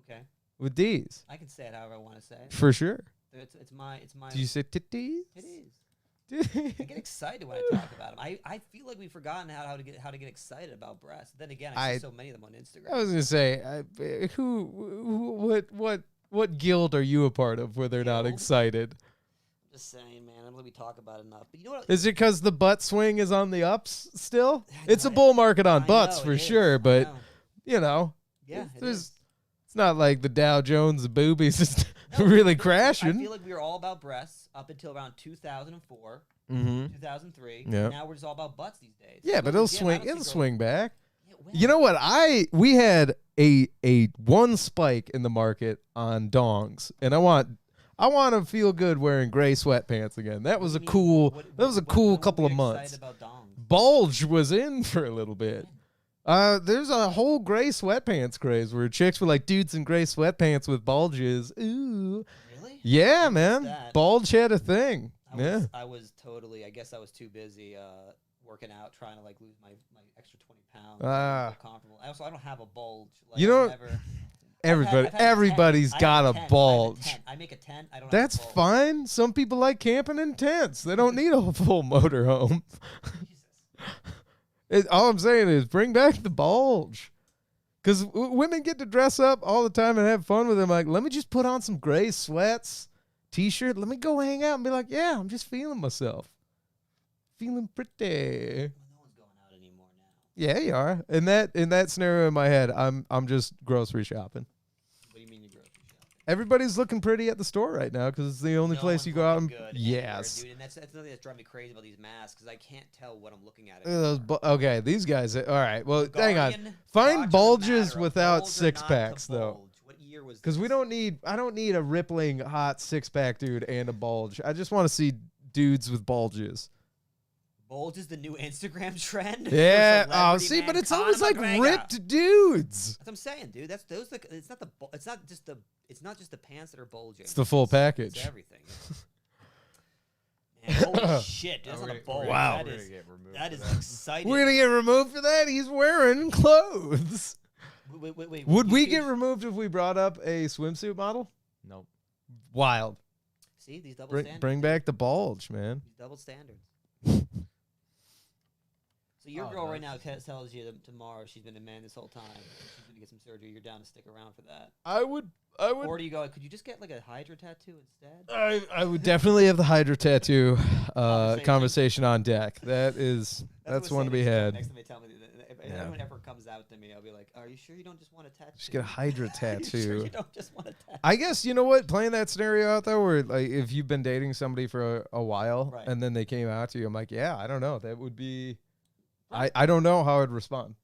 Okay. with D's I can say it however I want to say it. for sure. It's my. Do you say titties? Titties. I get excited when I talk about them. I feel like we've forgotten how to get excited about breasts. Then again, I see so many of them on Instagram. I was gonna say, what guild are you a part of where they're not Guild? excited? Just saying, man. I don't think we talk about it enough. But you know what? Is it because the butt swing is on the ups still? I It's a know, bull market on I butts know, for it is. sure, I but know. you know, Yeah, it's not like the Dow Jones the boobies is No, really I crashing. feel like we were all about breasts up until around 2004, Mm-hmm. 2003. Yep. Now we're just all about butts these days. Yeah, I but go it'll to the gym, I swing. don't see It'll girls- swing back. Yeah, when? You know what? We had a one spike in the market on dongs, and I want to feel good wearing gray sweatpants again. That was a I mean, cool. what- That was a what- cool when were couple we of months. excited about dongs? Bulge was in for a little bit. There's a whole gray sweatpants craze where chicks were like dudes in gray sweatpants with bulges. Ooh, Really? yeah, missed man. that. Bulge had a thing. I was totally. I guess I was too busy working out, trying to lose my extra 20 pounds. Ah. Feel comfortable. I don't have a bulge. You I've know, never- Everybody, I've had a 10. everybody's I have got a 10. bulge. I make a 10. I don't. That's have a bulge. fine. Some people like camping in tents. They don't need a full motorhome. Jesus. All I'm saying is bring back the bulge. Because women get to dress up all the time and have fun with them. Like, let me just put on some gray sweats, t-shirt. Let me go hang out and be like, yeah, I'm just feeling myself. Feeling pretty. Well, no one's going out anymore now. Yeah, you are. In that scenario in my head, I'm just grocery shopping. What do you mean you grocery shopping? Everybody's looking pretty at the store right now because it's the only No place one's you go out and looking good anywhere, yes. dude, and that's something that's driving me crazy about these masks because I can't tell what I'm looking at. Okay, these guys. All right, well, The hang on. Guardian, Find watch bulges doesn't matter. A without bulge or six not to packs though. bulge. What year was Because we this? don't need. I don't need a rippling hot 6-pack dude and a bulge. I just want to see dudes with bulges. Bulge is the new Instagram trend. for Yeah. Oh, celebrity see, man. but it's Conor always like McGregor. ripped dudes. That's what I'm saying, dude. That's those. It's not the. It's not just the. It's not just the pants that are bulging. It's the full It's package. everything. Man, holy shit, dude, that's not a bulge. Wow. That is exciting. We're gonna get removed for that. He's wearing clothes. Wait. Would you we should- get removed if we brought up a swimsuit model? Nope. Wild. See these double Bring standards. bring back the bulge, man. These double standards. So your Oh, girl no, right now it's- tells you that tomorrow she's been a man this whole time. She's going to get some surgery. You're down to stick around for that. I would. Or do you go, could you just get like a Hydra tattoo instead? I would definitely have the Hydra tattoo Conversation. conversation on deck. That's one to be had. Next time they tell me that if Yeah. anyone ever comes out to me, I'll be like, "Are you sure you don't just want a tattoo? Just get a Hydra Are you sure tattoo. you don't just want a tattoo?" I guess you know what, playing that scenario out there where like if you've been dating somebody for a while Right. and then they came out to you, I'm like, yeah, I don't know. That would be Right. I don't know how I'd respond.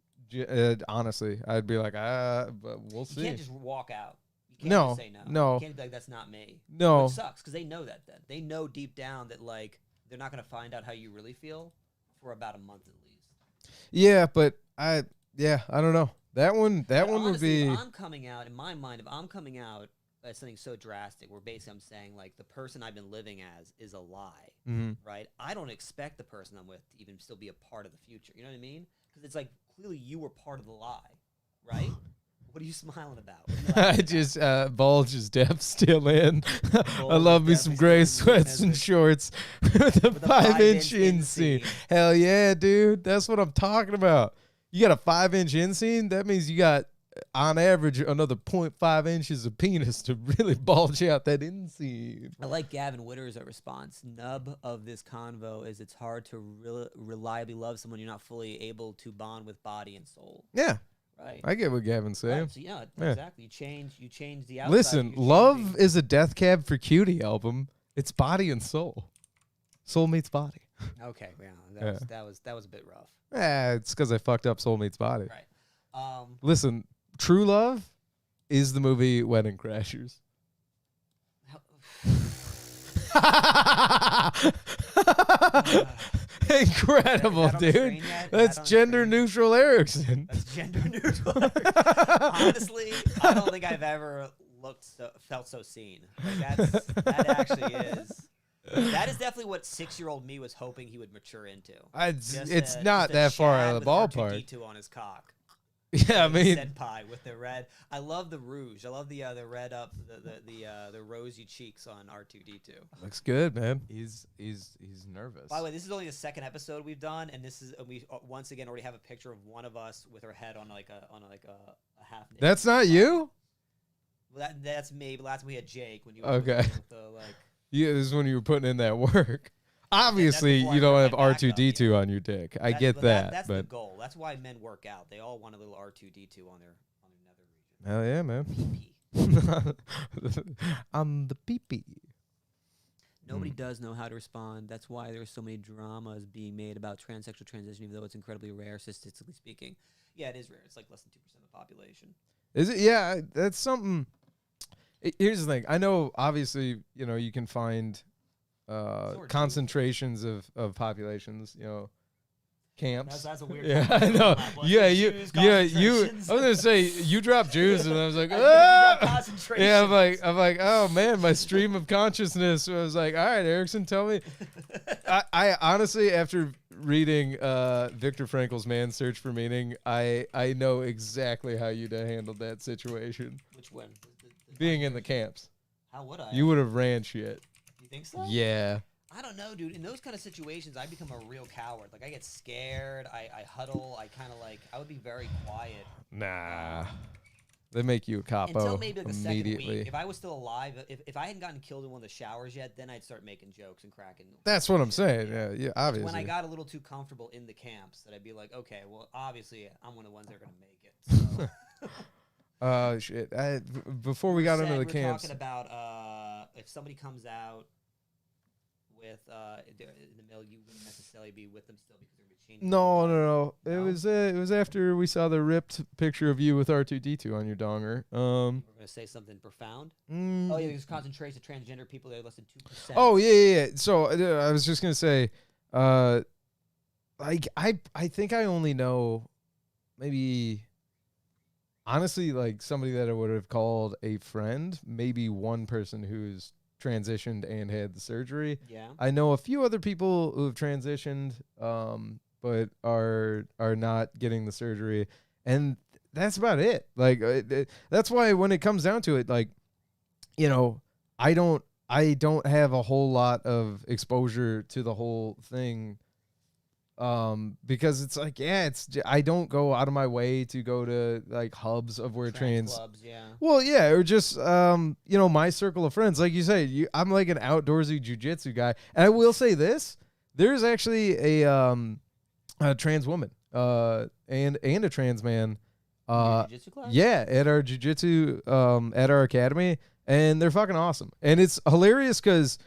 Honestly, I'd be like, but we'll You see. can't just walk out. You can't No, just say no. no. You can't be like, "That's not me." No. Which sucks because they know that. Then they know deep down that like they're not going to find out how you really feel for about a month at least. Yeah, but I don't know. That one But would honestly, be if I'm coming out in my mind. If I'm coming out as something so drastic, where basically I'm saying like the person I've been living as is a lie, Mhm. right? I don't expect the person I'm with to even still be a part of the future. You know what I mean? Because it's like clearly you were part of the lie, right? What are you smiling about? What are you I laughing just Bulge is def still in. I Bulge love is me some definitely gray still in, sweats and as shorts with a With a 5-inch 5-inch inseam. inseam. Hell yeah, dude. That's what I'm talking about. You got a 5-inch inseam? That means you got on average another 0.5 inches of penis to really bulge out that inseam. I like Gavin Witter's response. Nub of this convo is it's hard to reliably love someone you're not fully able to bond with body and soul. Yeah, Right. I get what Gavin's saying. Right, so yeah, Yeah. exactly. You change the outside. Listen, you're Love changing- is a Death Cab for Cutie album. It's body and soul. Soul meets body. Okay, yeah, Yeah. that was a bit rough. It's because I fucked up Soul Meets Body. Right. Listen, True Love is the movie Wedding Crashers. Incredible, Is that on the dude. screen yet? Is That's that on the gender screen? neutral Ericson. That's gender neutral. Honestly, I don't think I've ever felt so seen. Like that actually is. That is definitely what 6-year-old me was hoping he would mature into. It's not that far out of the ballpark. R2-D2 on his cock. Yeah, I mean, Senpai with the red. I love the rouge. I love the red up the rosy cheeks on R2-D2. looks good, man. He's nervous. By the way, this is only the second episode we've done, and this is we once again already have a picture of one of us with her head on a half. naked That's not you? Well, that's me. But last time we had Jake when you Okay. with the, like. Yeah, this is when you were putting in that work. Obviously, before I you don't put have my back up, R2-D2 on your dick. I get that, That's the but goal. That's why men work out. They all want a little R2-D2 on their nether region. hell yeah, man. PP. I'm the pee-pee. Nobody does know how to respond. That's why there's so many dramas being made about transsexual transition, even though it's incredibly rare, statistically speaking. Yeah, it is rare. It's like less than 2% of the population. Is it? Yeah, that's something. Here's the thing. I know, obviously, you can find Jews. concentrations of populations, camps. That's a weird. Yeah, I know. Like Yeah, Jews, you. I was concentrations. gonna say you dropped Jews, and I was like, I think you dropped ah! concentrations. Yeah, I'm like, oh man, my stream of consciousness. I was like, all right, Erickson, tell me. I honestly, after reading Viktor Frankl's Man's Search for Meaning, I know exactly how you'd have handled that situation. Which one? Being in the camps, How would I? you would have ran shit. You think so? Yeah. I don't know, dude. In those kind of situations, I become a real coward. Like I get scared. I huddle. I kind of like. I would be very quiet. Nah. They make you a capo Until maybe like the second immediately. week. If I was still alive, if I hadn't gotten killed in one of the showers yet, then I'd start making jokes and cracking. That's what I'm shit. saying. Yeah, obviously. When I got a little too comfortable in the camps, that I'd be like, okay, well, obviously, I'm one of the ones that are gonna make it. So. Shit. Before we got into the We're camps. talking about if somebody comes out with in the middle, you wouldn't necessarily be with them still because they're gonna be changing. No. No? It was after we saw the ripped picture of you with R2-D2 on your donger. We're gonna say something profound. Mm, Oh yeah, there's concentration of transgender people that are less than 2%. Oh yeah. So I was just gonna say, like I think I only know maybe, honestly, like somebody that I would have called a friend, maybe one person who's transitioned and had the surgery. Yeah. I know a few other people who have transitioned, but are not getting the surgery, and that's about it. Like that's why when it comes down to it, like, I don't have a whole lot of exposure to the whole thing Because it's like, yeah, I don't go out of my way to go to like hubs of where trans clubs, yeah. Well, yeah, or just my circle of friends, like you say, I'm like an outdoorsy jujitsu guy, and I will say this: there's actually a trans woman, and a trans man, Jiu-jitsu class? yeah, at our jujitsu, at our academy, and they're fucking awesome, and it's hilarious because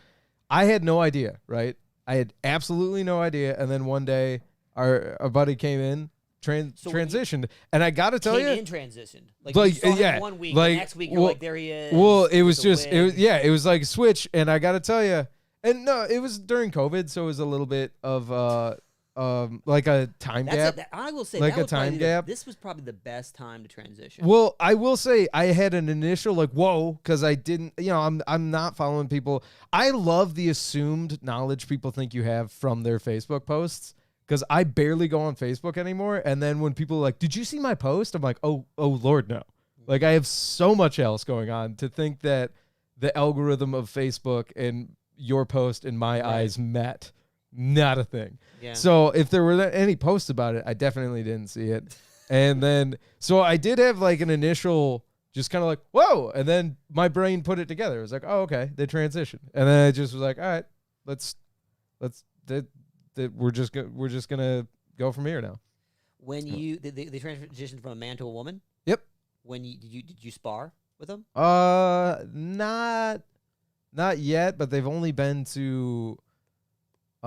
I had no idea, right? I had absolutely no idea, and then one day our buddy came in, transitioned, and I gotta tell you, in transitioned, like you saw him 1 week, like, the next week you're like, there he is. Well, it was with the just, wig. it was like a switch, and I gotta tell you, and no, it was during COVID, so it was a little bit of like a time gap. I will say, like that a was probably time gap. This was probably the best time to transition. Well, I will say I had an initial like whoa, because I didn't, I'm not following people. I love the assumed knowledge people think you have from their Facebook posts, because I barely go on Facebook anymore. And then when people are like, "Did you see my post?" I'm like, "Oh Lord, no!" Like I have so much else going on to think that the algorithm of Facebook and your post in my eyes met. Not a thing. Yeah. So if there were any posts about it, I definitely didn't see it. And then, so I did have like an initial, just kind of like, whoa. And then my brain put it together. It was like, oh, okay, they transitioned. And then I just was like, all right, we're just gonna go from here now. When they transitioned from a man to a woman. Yep. Did you spar with them? Not yet, but they've only been to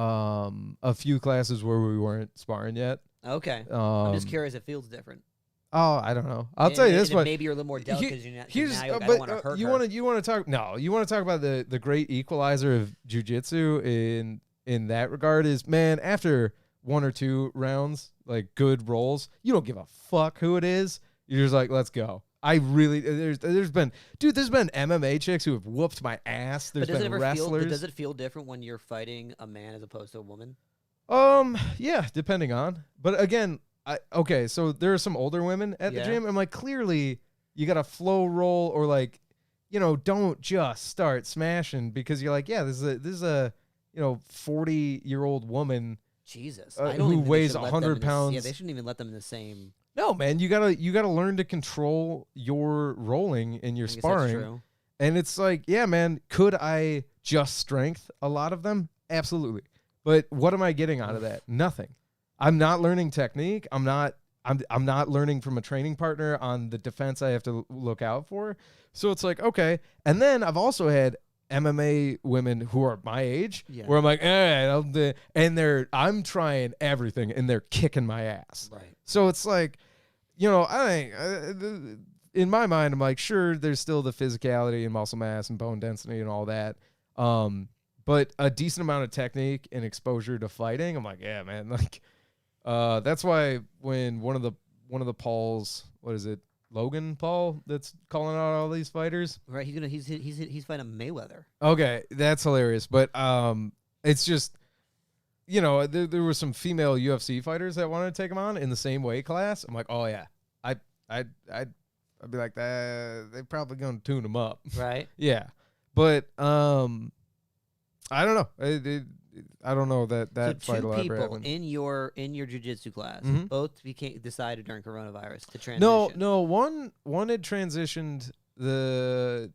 a few classes where we weren't sparring yet. Okay. I'm just curious. It feels different. Oh, I don't know. I'll tell you this, but maybe you're a little more delicate because I but don't want to hurt her. You want to talk? No, you want to talk about the great equalizer of jujitsu in that regard is, man, after 1 or 2 rounds, like good rolls, you don't give a fuck who it is. You're just like, let's go. I really there's been MMA chicks who have whooped my ass. There's been wrestlers. Does it feel different when you're fighting a man as opposed to a woman? Yeah, depending on. But again, okay, so there are some older women at the gym. I'm like, clearly you got to flow roll or like, don't just start smashing, because you're like, yeah, this is a 40-year-old woman. Jesus, who weighs 100 pounds. Yeah, they shouldn't even let them in the same. No, man, you gotta learn to control your rolling and your sparring. That's true. And it's like, yeah, man, could I just strength a lot of them? Absolutely. But what am I getting out of that? Nothing. I'm not learning technique. I'm not learning from a training partner on the defense I have to look out for. So it's like, okay. And then I've also had MMA women who are my age, where I'm like, and I'm trying everything, and they're kicking my ass. Right. So it's like, I think in my mind, I'm like, sure, there's still the physicality and muscle mass and bone density and all that, but a decent amount of technique and exposure to fighting. I'm like, yeah, man, like, that's why when one of the Pauls, what is it? Logan Paul that's calling out all these fighters. Right, he's fighting Mayweather. Okay, that's hilarious. But it's just, there were some female UFC fighters that wanted to take him on in the same weight class. I'm like, oh yeah, I'd be like that. They're probably gonna tune him up, right? Yeah, but I don't know. I don't know that so fight will ever people happen. in your jiu-jitsu class both decided during coronavirus to transition. No, one had transitioned the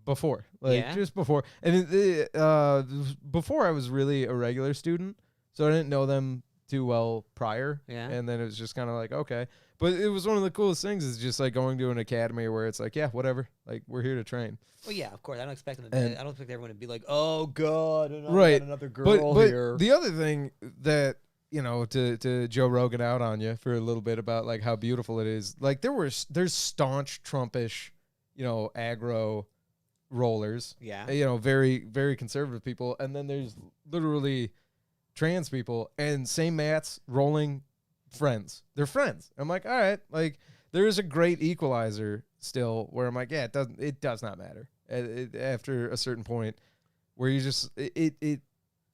before, just before, and before I was really a regular student, so I didn't know them too well prior. Yeah, and then it was just kind of like, okay, but it was one of the coolest things is just like going to an academy where it's like, yeah, whatever, like we're here to train. Well, yeah, of course. I don't expect everyone to be like, "Oh God, right, another girl but here." The other thing that to Joe Rogan out on you for a little bit about like how beautiful it is. Like there's staunch Trumpish, aggro rollers. Yeah. Very very conservative people, and then there's literally trans people and same mats rolling friends. They're friends. I'm like, all right, like there is a great equalizer still where I'm like, yeah, it does not matter after a certain point where you just it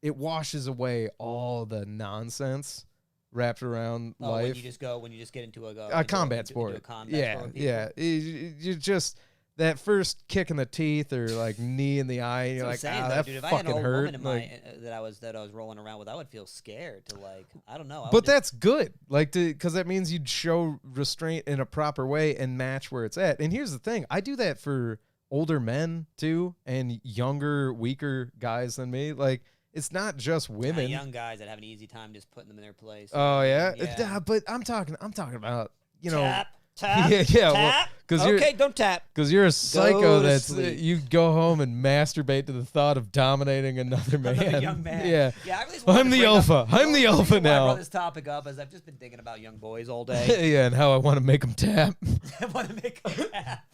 washes away all the nonsense wrapped around life. When you just get into a combat sport. Sport Yeah. You just that first kick in the teeth or like knee in the eye, and you're like, that dude, if I had an fucking old hurt. woman in my that I was rolling around with, I would feel scared to like, I don't know. But that's good, like, because that means you'd show restraint in a proper way and match where it's at. And here's the thing, I do that for older men too, and younger, weaker guys than me. Like, it's not just women. Young guys that have an easy time just putting them in their place. Oh yeah, yeah. But I'm talking about, you know. Tap, yeah, tap. Well, Okay, don't tap. Because you're a psycho Go to that's sleep. you go home and masturbate to the thought of dominating another man. Another young man. Yeah. I really just wanted I'm to the bring alpha. Up, I'm the alpha I now. brought this topic up as I've just been thinking about young boys all day. Yeah, and how I want to make them tap. I want to make them tap.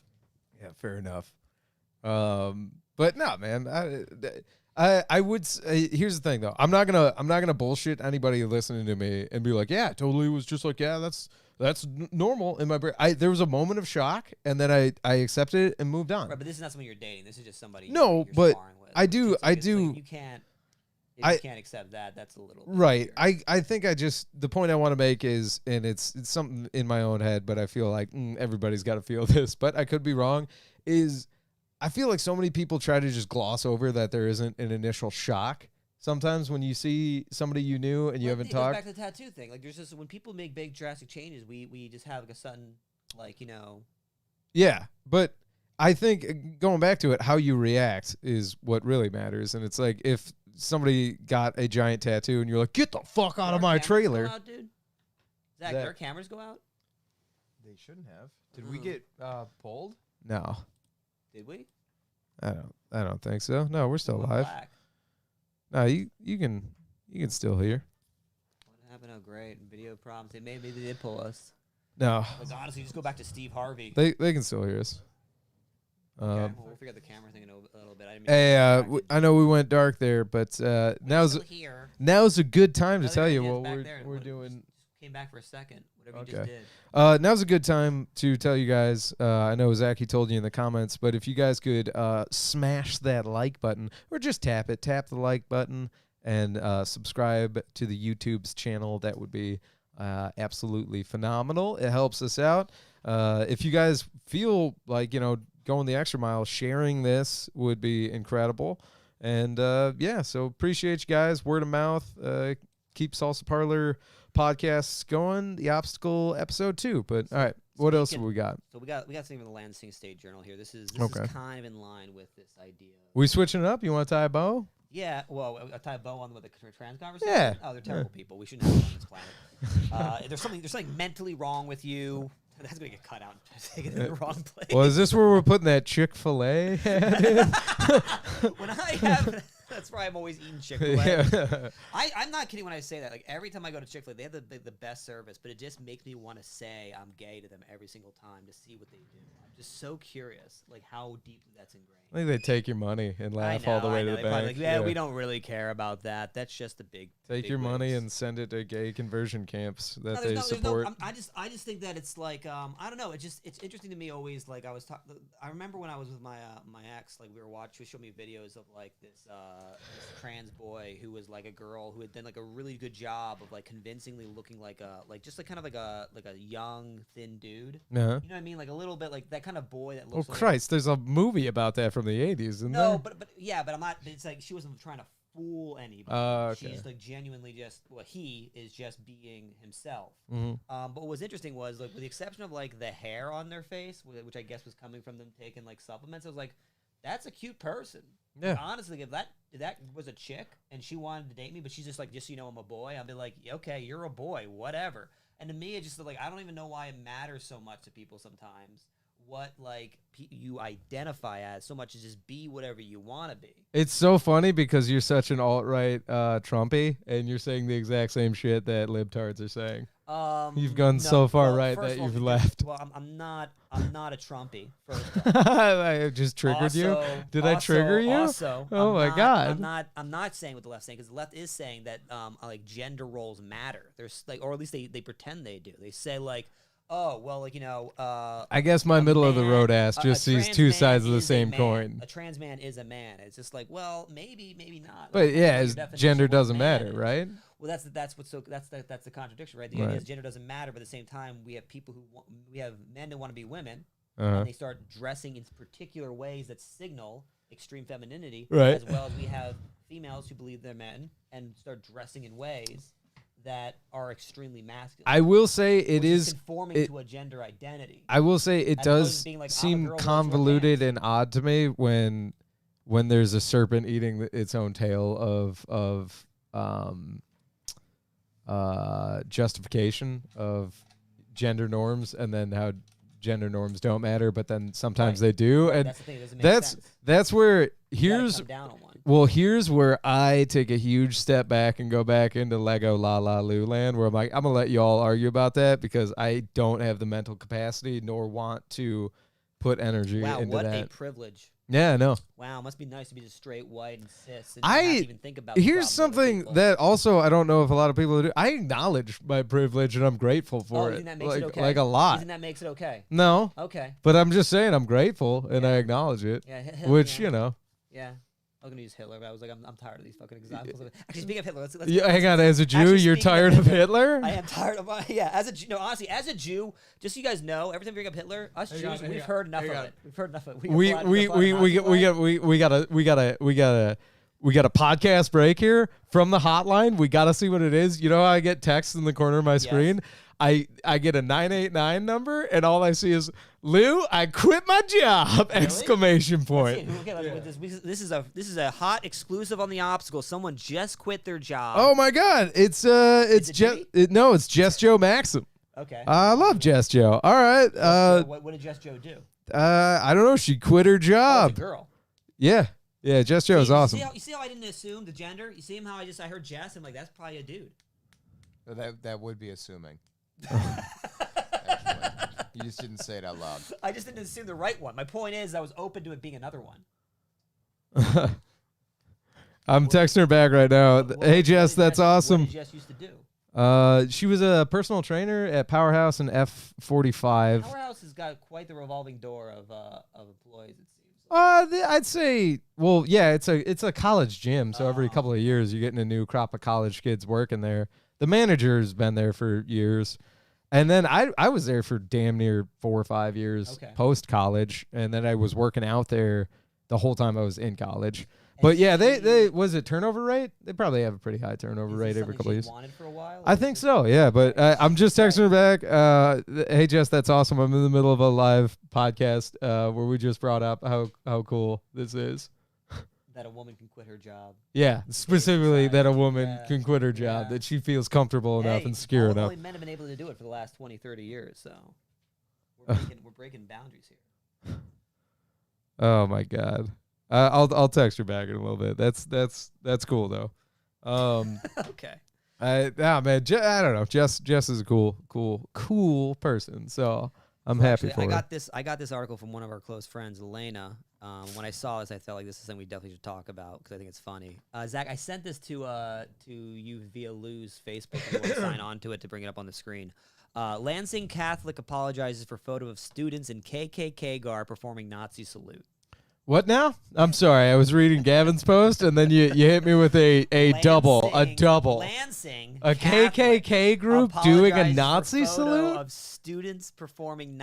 Yeah, fair enough. But no, man. I would. Here's the thing, though. I'm not gonna bullshit anybody listening to me and be like, yeah, it totally was just like, yeah, that's normal in my brain. There was a moment of shock, and then I accepted it and moved on. Right, but this is not someone you're dating. This is just somebody. No, you're but sparring with. I do. Like, you can't. If you can't accept that, that's a little bit right. weird. I think the point I want to make is, and it's something in my own head, but I feel like everybody's got to feel this, but I could be wrong. Is I feel like so many people try to just gloss over that there isn't an initial shock. Sometimes when you see somebody you knew and you haven't It talked. goes back to the tattoo thing. Like, there's just when people make big drastic changes, we just have like a sudden, like, you know. Yeah, but I think going back to it, how you react is what really matters. And it's like if somebody got a giant tattoo and you're like, get the fuck out of my trailer. Go out, dude? Zach, their cameras go out? They shouldn't have. Did we get pulled? No, Did we? I don't think so. No, we're still Went live. black. No, you can still hear. What happened? Oh, great. Video problems. Maybe they did pull us. No, Like, honestly, just go back to Steve Harvey. they can still hear us. Okay, well, we'll figure out the camera thing in a little bit. I didn't mean Hey, I know we went dark there, but now's a good time to tell you what we're doing. Just came back for a second. Whatever you Okay. just did. Now's a good time to tell you guys. I know Zachy told you in the comments, but if you guys could smash that like button or just tap the like button and subscribe to the YouTube's channel, that would be absolutely phenomenal. It helps us out. If you guys feel like, going the extra mile, sharing this would be incredible. And so appreciate you guys. Word of mouth. Keep Salsa Parlor podcasts going. The Obstacle episode 2. But all right, what else have we got? So we got something from the Lansing State Journal here. This is Okay. kind of in line with this idea. We switching it up? You want to tie a bow? Yeah, well, I tie a bow on with the trans conversation. Yeah. Oh, they're terrible people. We shouldn't have them on this planet. There's something mentally wrong with you. That's gonna get cut out. Taken in the wrong place. Well, is this where we're putting that Chick-fil-A ad in? When I have, that's why I'm always eating Chick-fil-A. Yeah. I'm not kidding when I say that. Like, every time I go to Chick-fil-A, they have the best service, but it just makes me want to say I'm gay to them every single time to see what they do. I'm just so curious, like, how deeply that's ingrained. I think they take your money and laugh all the way to the They're probably bank. like, yeah, we don't really care about that. That's just the big. Take big your money wigs. and send it to gay conversion camps that No, they there's support. I just think that it's like I don't know. It's interesting to me always. Like I remember when I was with my ex. Like we showed me videos of like this trans boy who was like a girl who had done like a really good job of like convincingly looking like kind of like a young thin dude. Uh-huh. You know what I mean? Like a little bit like that kind of boy that Oh looks. like, Christ! There's a movie about that from the '80s, isn't there? no, but I'm not. But it's like she wasn't trying to fool anybody. Okay. She's like genuinely he is just being himself. Mhm. But what was interesting was like with the exception of like the hair on their face, which I guess was coming from them taking like supplements. I was like, that's a cute person. Yeah. Like, honestly, if that was a chick and she wanted to date me, but she's just like, just so you know, I'm a boy. I'd be like, okay, you're a boy, whatever. And to me, it's just like I don't even know why it matters so much to people sometimes. What like you identify as so much as just be whatever you want to be. It's so funny because you're such an alt-right Trumpy, and you're saying the exact same shit that libtards are saying. You've gone so far right that you've left. Well, I'm not a Trumpy. First off. I just triggered you. Did I trigger you? Also, Oh my God. I'm not saying what the left's saying because the left is saying that like gender roles matter. There's like, or at least they pretend they do. They say like, oh well, like I guess my middle of the road ass a just sees trans two man sides of the is a same man. coin. A trans man is a man. It's just like, well, maybe not. But Like, yeah, your his definition gender of what doesn't man matter, is. right? Well, that's the contradiction, right? The idea Right. is gender doesn't matter, but at the same time, we have people we have men who want to be women, and they start dressing in particular ways that signal extreme femininity, Right. as well as we have females who believe they're men and start dressing in ways that are extremely masculine. I will say it which is is conforming to a gender identity. I will say it As opposed does to being like, I'm a seem girl, those are convoluted pants. and odd to me when there's a serpent eating its own tail of justification of gender norms, and then how gender norms don't matter, but then sometimes they do, and That's the thing. It doesn't make sense. that's where You gotta here's come down on one. well, here's where I take a huge step back and go back into Lego La La Lu land, where I'm like, I'm gonna let you all argue about that because I don't have the mental capacity nor want to put energy Wow, into what that. a privilege. Yeah, no. Wow, must be nice to be just straight white and cis. And I- not even think about the Here's problems of other something people. that also I don't know if a lot of people do. I acknowledge my privilege and I'm grateful for you it. think that makes like, it okay? like a lot. Isn't that makes it okay? No, Okay. but I'm just saying I'm grateful and I acknowledge it, Yeah. which yeah. you know. Yeah. I was gonna use Hitler, but I was like, I'm tired of these fucking examples. Actually, speaking of Hitler, let's Yeah, hang on. As a Jew, Actually, you're speaking of tired of Hitler, Hitler? I am tired of as a Jew. No, honestly, as a Jew, just so you guys know, every time we bring up Hitler, us Hang on, Jews, hang we've on, heard enough hang of on. it. We've heard enough of it. We got a podcast break here from the hotline. We got to see what it is. You know how I get text in the corner of my screen? I get a 989 number and all I see is Lou, I quit my job! Really? Exclamation point. This is a hot exclusive on the obstacle. Someone just quit their job. Oh my God! It's it just Jimmy? no, it's Just Joe Maxim. Okay. I love Just Joe. All right. What did Just Joe do? I don't know. She quit her Oh, job. it's a girl. Yeah. Just Joe is See, awesome. You see how I didn't assume the gender? You see how I heard Jess? I'm like, that's probably a dude. That would be assuming. Actually, you just didn't say it out loud. I just didn't assume the right one. My point is, I was open to it being another one. I'm texting her back right now. Hey Jess, that's awesome. What did Jess used to do? She was a personal trainer at Powerhouse and F45. Powerhouse has got quite the revolving door of employees. It seems. I'd say, well, yeah, it's a college gym, so every couple of years you're getting a new crop of college kids working there. The manager's been there for years, and then I was there for damn near 4 or 5 years post college, and then I was working out there the whole time I was in college. But yeah, they was it turnover rate? They probably have a pretty high turnover rate every couple of years. Wanted for a while, I think so, yeah. But I'm just texting her back. Hey Jess, that's awesome. I'm in the middle of a live podcast where we just brought up how cool this is. that a woman can quit her job. Yeah, specifically that a woman Yeah. can quit her job, Yeah. that she feels comfortable enough and secure enough. Only men have been able to do it for the last 20, 30 years, so we're breaking boundaries here. Oh my God. I'll text her back in a little bit. That's cool though. Okay. Man, I don't know. Jess is a cool person. So I'm happy for her. I got this article from one of our close friends, Elena. When I saw this, I felt like this is something we definitely should talk about because I think it's funny. Zach, I sent this to you via Lou's Facebook. If you want to sign on to it to bring it up on the screen. Lansing Catholic apologizes for photo of students in KKK garb performing Nazi salute. What now? I'm sorry. I was reading Gavin's post, and then you hit me with a double. Lansing, a Catholic KKK group doing a apologizes Nazi for photo salute? of students performing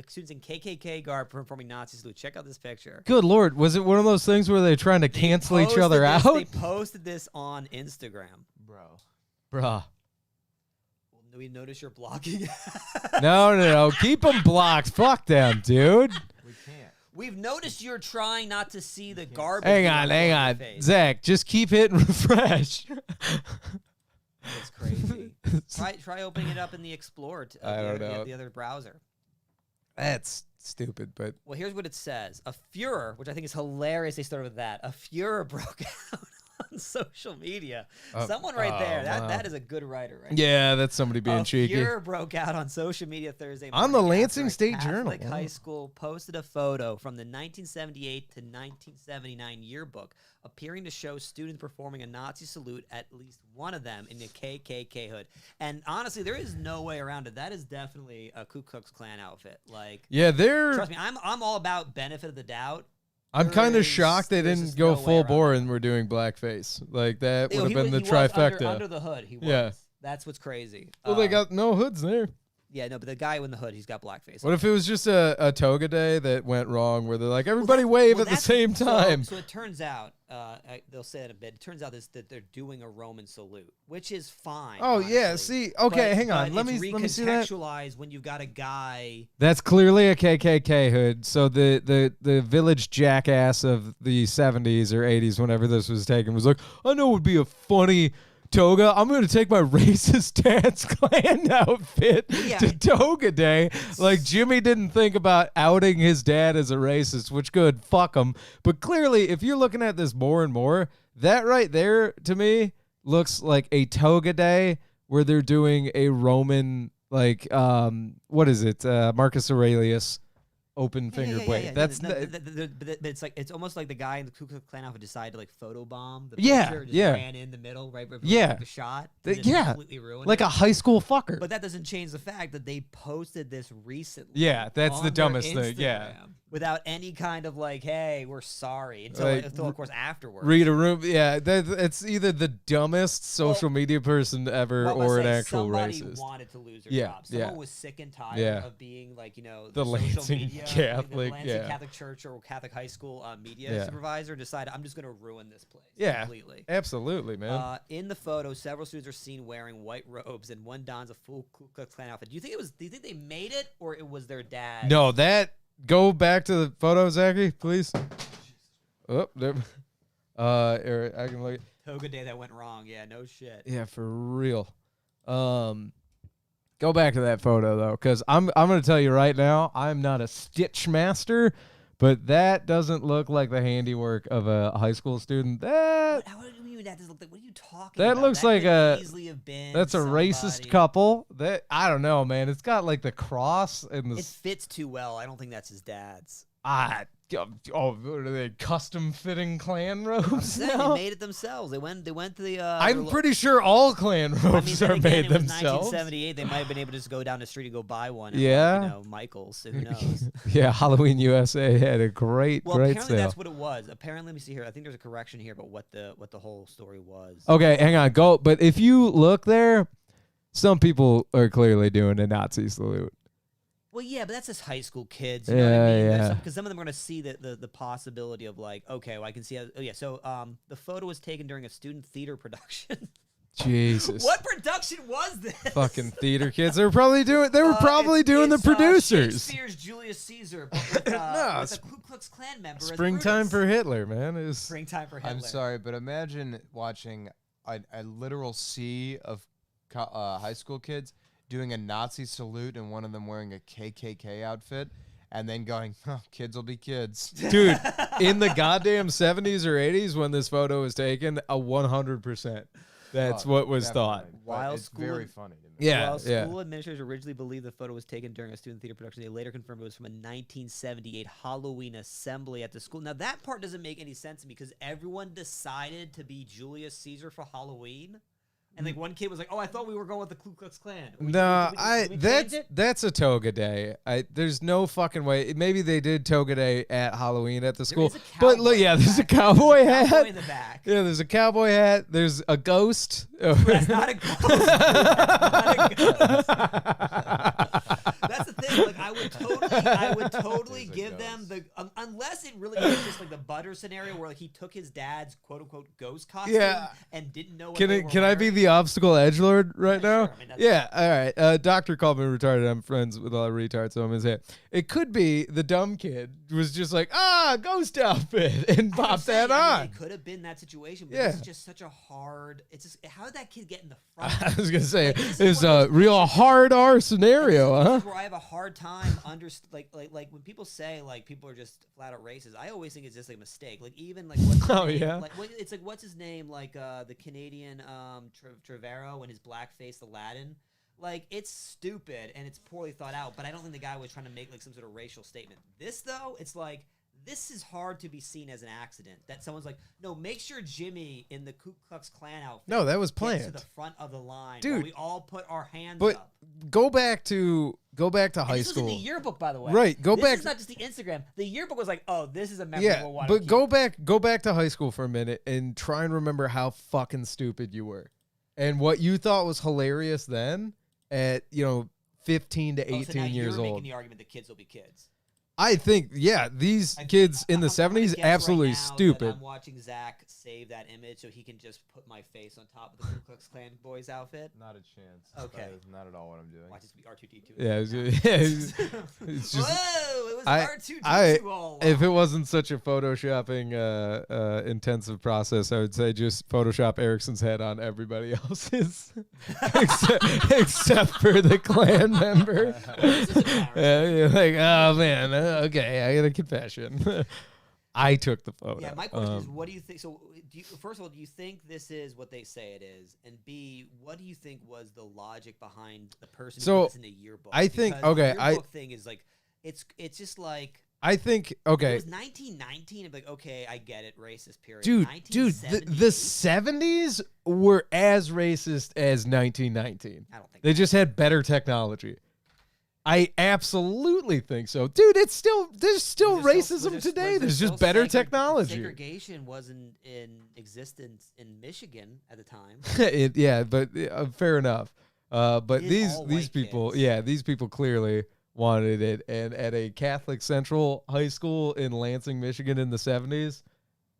students in KKK garb performing Nazi salute. Check out this picture. Good Lord. Was it one of those things where they're trying to cancel each other out? They posted this on Instagram. Bruh. Do we notice you're blocking? No. Keep them blocked. Fuck them, dude. We can't. We've noticed you're trying not to see the garbage. Hang on. Zach, just keep hitting refresh. That's crazy. Try opening it up in the Explorer. I don't know. The other browser. That's stupid, but Well, here's what it says. A furor, which I think is hilarious. They started with that. A furor broke out on social media. Someone right there. That is a good writer, right? yeah, that's somebody being cheeky. A furor broke out on social media Thursday On morning the after Lansing a State Journal. Catholic high school posted a photo from the 1978 to 1979 yearbook appearing to show students performing a Nazi salute, at least one of them in the KKK hood. And honestly, there is no way around it. That is definitely a Ku Klux Klan outfit. Like, Yeah, they're. trust me, I'm all about benefit of the doubt. I'm kind of There's- shocked they there's didn't just go no way full around bore it. and were doing blackface. Like that You know, would have been the he was trifecta. under the hood. He was. Yeah. That's what's crazy. Well, they got no hoods there. Yeah, no, but the guy in the hood, he's got blackface. What if it was just a toga day that went wrong, where they're like, everybody wave at the same time? So it turns out, they'll say it a bit. It turns out that they're doing a Roman salute, which is fine. Oh honestly. yeah, see, okay, hang on, let me see that. Recontextualize when you've got a guy. That's clearly a KKK hood. So the village jackass of the 70s or 80s, whenever this was taken, was like, I know it would be a funny toga. I'm going to take my racist dad's Klan outfit to toga day. Like, Jimmy didn't think about outing his dad as a racist, which good, fuck him. But clearly, if you're looking at this more and more, that right there, to me, looks like a toga day where they're doing a Roman, like, what is it? Marcus Aurelius. Open finger blade. That's but it's like it's almost like the guy in the Ku Klux Klan outfit decided to like photobomb the Yeah, picture, just yeah. ran in the middle right before the shot. Yeah, completely ruined like it. a high school fucker. But that doesn't change the fact that they posted this recently. Yeah, that's on the their dumbest thing. Yeah, Instagram without any kind of like, hey, we're sorry until Like, of course afterwards. read a room. Yeah, it's either the dumbest social media person ever or an actual somebody racist. wanted to lose their Yeah, job. Someone yeah. was sick and tired Yeah. of being like, the The social Lansing media, Catholic, the Lansing yeah. Catholic Church or Catholic high school media Yeah. supervisor decided, I'm just going to ruin this place completely. Absolutely, man. In the photo, several students are seen wearing white robes, and one dons a full Ku Klux Klan outfit. Do you think they made it, or it was their dad? No, go back to the photo, Zachary, please. Oh, there. Eric, I can look. Toga day that went wrong. Yeah, no shit. Yeah, for real. Go back to that photo though, because I'm going to tell you right now, I'm not a stitch master, but that doesn't look like the handiwork of a high school student. How do you mean that doesn't look like? What are you talking That about? looks like could easily have been that's a racist somebody. couple. That I don't know, man. It's got like the cross and the It fits too well. I don't think that's his dad's. what are they custom fitting Klan robes They now? made it themselves. They went to the. I'm pretty sure all Klan robes then are again, made it was themselves. 1978. They might have been able to just go down the street and go buy one. At Yeah. Michael's. So who knows? Yeah, Halloween USA had a great Apparently sale. that's what it was. Apparently, let me see here. I think there's a correction here about what the whole story was. Okay, hang on, go. But if you look there, some people are clearly doing a Nazi salute. Well, yeah, but that's just high school kids. You know what I mean? Yeah. Because some of them are going to see the possibility of like, okay, well, I can see. So the photo was taken during a student theater production. Jesus. What production was this? Fucking theater kids. They were probably doing the producers. Shakespeare's Julius Caesar, but with a Ku Klux Klan member. Springtime as Brutus. for Hitler, man. It was Springtime for Hitler. I'm sorry, but imagine watching a literal sea of high school kids doing a Nazi salute and one of them wearing a KKK outfit and then going, kids will be kids. Dude, in the goddamn 70s or 80s when this photo was taken, 100%. That's what was thought. While it's very funny to me. Yeah, While yeah. school administrators originally believed the photo was taken during a student theater production, they later confirmed it was from a 1978 Halloween assembly at the school. Now, that part doesn't make any sense to me because everyone decided to be Julius Caesar for Halloween. And like one kid was like, "Oh, I thought we were going with the Ku Klux Klan." That's a toga day. There's no fucking way. Maybe they did toga day at Halloween at the school. But look, there's a cowboy hat. Cowboy in the back. Yeah, there's a cowboy hat. There's a ghost. That's not a ghost. That's not a ghost. That's the thing. Like I would totally give them the unless it really is just like the Butter scenario where like he took his dad's quote unquote ghost costume and didn't know what Can I be the obstacle edgelord right now? Sure. I mean, Yeah, all right. Doctor called me retarded. I'm friends with a lot of retards, so I'm gonna say it could be the dumb kid was just like, ghost outfit, and pop that on. It could have been that situation, but Yeah. this is just such a hard. It's just how did that kid get in the front? I was gonna say this is it's one of a those real issues- hard R scenario, This huh? is where I have a hard time like when people say like people are just flat out racist. I always think it's just like a mistake. Like even like what's his name? Yeah. Like it's like what's his name? Like the Canadian Trevero and his blackface Aladdin. Like it's stupid and it's poorly thought out. But I don't think the guy was trying to make like some sort of racial statement. This though, it's like. This is hard to be seen as an accident. That someone's like, no, make sure Jimmy in the Ku Klux Klan outfit. No, that was gets planned. to the front of the line. Dude, while we all put our hands But up. go back to And high this school. was in the yearbook, by the way. Right, go this back- Is not just the Instagram. The yearbook was like, oh, this is a Yeah, memorable one. but go back to high school for a minute and try and remember how fucking stupid you were, and what you thought was hilarious then at 15 to 18 so now years you're old. making the argument that kids will be kids. I think, yeah, these kids in the I'm gonna 70s, guess absolutely right now stupid. That I'm watching Zach save that image so he can just put my face on top of the Ku Klux Klan boy's outfit. Not a chance. Okay. That is not at all what I'm doing. Watch this be R2D2. Yeah, it's just Whoa! It was I- R2D2 all along. if it wasn't such a photoshopping intensive process, I would say just Photoshop Ericson's head on everybody else's, except for the Klan member. Yeah, you're like, oh man, okay, I got a confession. I took the photo. Yeah, my question is, what do you think? So, first of all, do you think this is what they say it is? And B, what do you think was the logic behind the person who puts in a yearbook? I think, Because okay, the yearbook thing is like, it's just like, I think, it okay, was 1919. It'd be like, okay, I get it, racist period. dude, the 1978? 70s were as racist as 1919. I don't think They just had better technology. I absolutely think so, dude. There's still racism today. There's just better technology. Segregation wasn't in existence in Michigan at the time. Yeah, but fair enough. But It is these all white people, kids. yeah, these people clearly wanted it. And at a Catholic Central high school in Lansing, Michigan, in the 70s,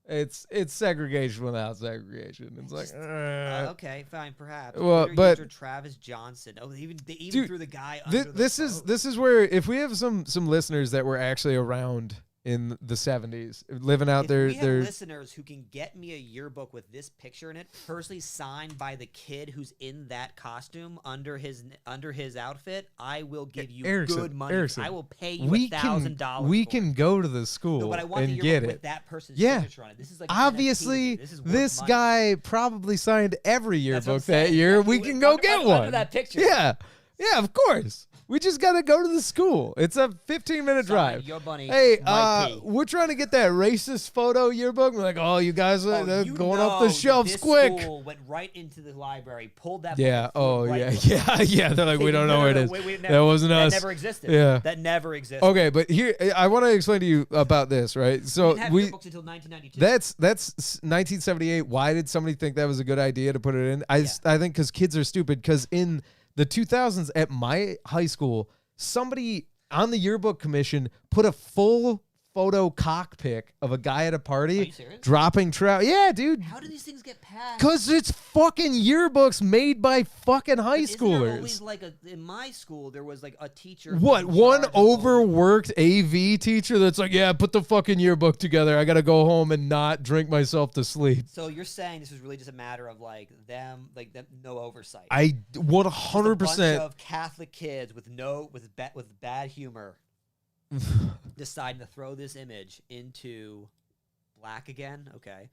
it's segregation without segregation. It's like, Okay, fine, perhaps. Well, Twitter but- user Travis Johnson. Oh, they even Dude, threw the guy under the this is where, if we have some listeners that were actually around in the 70s, living out If there, we have listeners who can get me a yearbook with this picture in it, personally signed by the kid who's in that costume under his outfit, I will give you Erickson, good money. Erickson, I will pay you we $1,000. we for can it. go to the school No, but I want and the get yearbook it. with that person's Yeah. signature on it. This is like an NFT Obviously, thing. This is worth this money. guy probably signed every That's what I'm yearbook that saying. year. Yeah, We can go get under one. that picture. Yeah, of course. We just gotta go to the school. It's a 15-minute drive. Your bunny. Hey, might be. we're trying to get that racist photo yearbook. We're like, oh, you guys are Oh, you going off know the shelves this quick. School went right into the library, pulled that. Yeah. book and threw Oh, it right yeah. in the Yeah. Yeah. They're like, we don't know where it is. Wait, That wasn't us. That never existed. Yeah. That never existed. Okay, but here I want to explain to you about this, right? We So didn't have we. yearbooks until 1992. That's 1978. Why did somebody think that was a good idea to put it in? I think because kids are stupid. Because in the 2000s at my high school, somebody on the yearbook commission put a full photo cockpic of a guy at a Are party you serious? dropping trout. Yeah, dude. How do these things get passed? Because it's fucking yearbooks made by fucking high Isn't there schoolers. always like in my school there was like a teacher. What, in one charge of all the- overworked AV teacher that's like, yeah, put the fucking yearbook together. I got to go home and not drink myself to sleep. So you're saying this is really just a matter of like them no oversight. I Just a 100%. bunch of Catholic kids with bad humor deciding to throw this image into black again. Okay.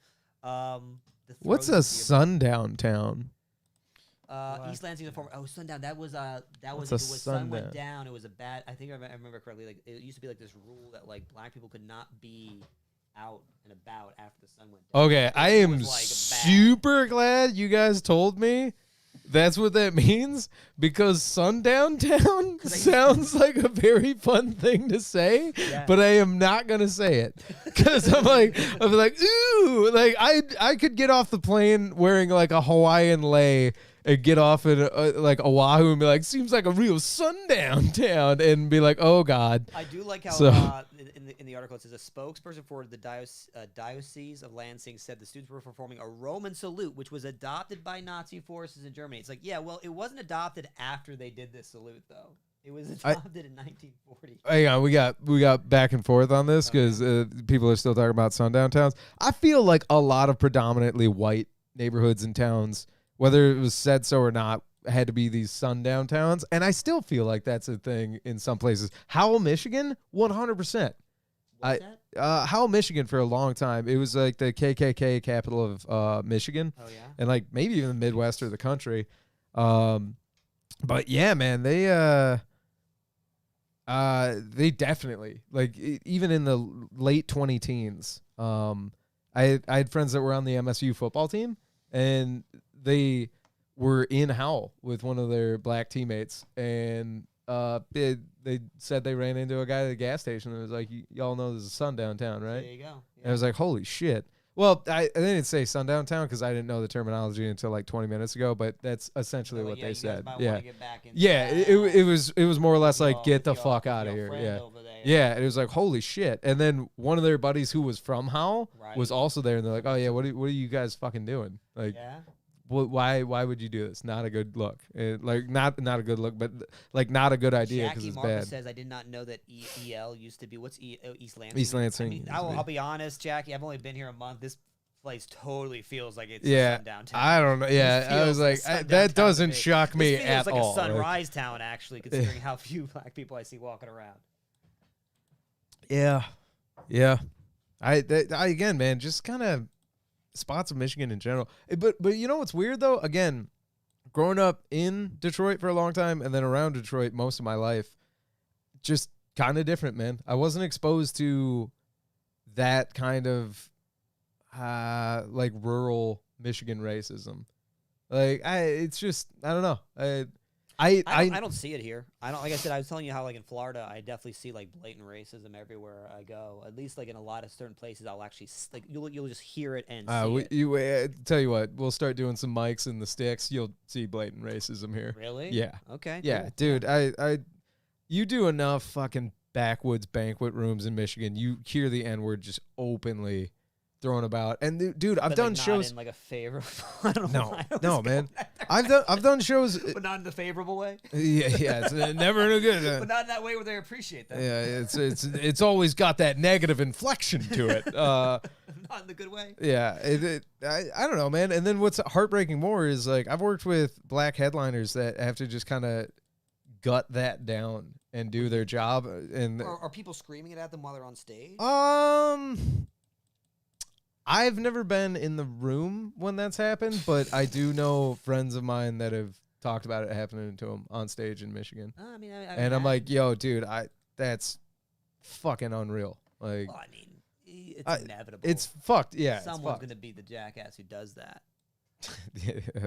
What's a sundown town? East Lansing, the former. Oh, sundown. That was What's if a it was sun went sundown? down. It was a bad. I think I remember correctly. Like it used to be like this rule that like black people could not be out and about after the sun went down. Okay, I It am was, like, bad. super glad you guys told me that's what that means, because sundown town sounds like a very fun thing to say, Yeah. but I am not gonna say it because I'm like ooh, like I could get off the plane wearing like a Hawaiian lei and get off in like Oahu and be like, seems like a real sundown town, and be like, oh god. I do like how So- in the article it says a spokesperson for the Diocese of Lansing said the students were performing a Roman salute, which was adopted by Nazi forces in Germany. It's like, yeah, well, it wasn't adopted after they did this salute, though. It was adopted in 1940. Hang on, we got back and forth on this because people are still talking about sundown towns. I feel like a lot of predominantly white neighborhoods and towns, whether it was said so or not, had to be these sundown towns, and I still feel like that's a thing in some places. Howell, Michigan, 100%. What's that? Howell, Michigan, for a long time, it was like the KKK capital of Michigan, Oh, yeah? and like maybe even the Midwest or the country. But yeah, man, they definitely, like, even in the late 2010s, I had friends that were on the MSU football team, and they were in Howell with one of their black teammates, and they said they ran into a guy at the gas station and was like, y'all know this is sundown town, right? There you go. And I was like, holy shit. Well, I didn't say sundown town because I didn't know the terminology until like 20 minutes ago, but that's essentially what yeah, they you said. guys might Yeah. wanna get back into Yeah, that. it was more or less like, get the With fuck with out of your here. friend Yeah. over there. Yeah, it was like, holy shit. And then one of their buddies who was from Howell was Right. also there, and they're like, oh, yeah, what are you guys fucking doing? Like, Yeah. why would you do this? Not a good look. Like, not a good look, but like not a good idea because Jackie it's Marcus bad. says, I did not know that EL used to be, what's East Lansing? East Lansing I mean, used to I'll be. be honest, Jackie, I've only been here a month. This place totally feels like it's a Yeah, sundown town. I don't know. Yeah, This I was feels like like, a sundown that town to doesn't me. shock me This feels at like all. a sunrise town, actually, considering how few black people I see walking around. Yeah, yeah. I again, man, just kind of spots of Michigan in general. But you know what's weird though? Again, growing up in Detroit for a long time and then around Detroit most of my life, just kind of different, man. I wasn't exposed to that kind of like rural Michigan racism. Like it's just I don't know. I don't see it here. I don't, like I said, I was telling you how, like, in Florida, I definitely see, like, blatant racism everywhere I go. At least, like, in a lot of certain places, I'll actually, like, you'll just hear it and see it. Tell you what, we'll start doing some mics in the sticks. You'll see blatant racism here. Really? Yeah. Okay. Yeah, cool. dude. You do enough fucking backwoods banquet rooms in Michigan, you hear the N-word just openly thrown about. And dude, I've But, done like, not shows. in, like, a favorable. I don't know. why I was No, going man. there. I've done shows. But not in the favorable way. Yeah, it's never in a good. But not in that way where they appreciate that. Yeah, it's always got that negative inflection to it. Not in the good way. Yeah, I don't know, man. And then what's heartbreaking more is like I've worked with black headliners that have to just kind of gut that down and do their job. And Are people screaming it at them while they're on stage? I've never been in the room when that's happened, but I do know friends of mine that have talked about it happening to them on stage in Michigan. I mean, And I'm like, yo, dude, that's fucking unreal. Like, well, I mean, it's inevitable. it's fucked. Yeah, Someone's it's gonna be the jackass who does that.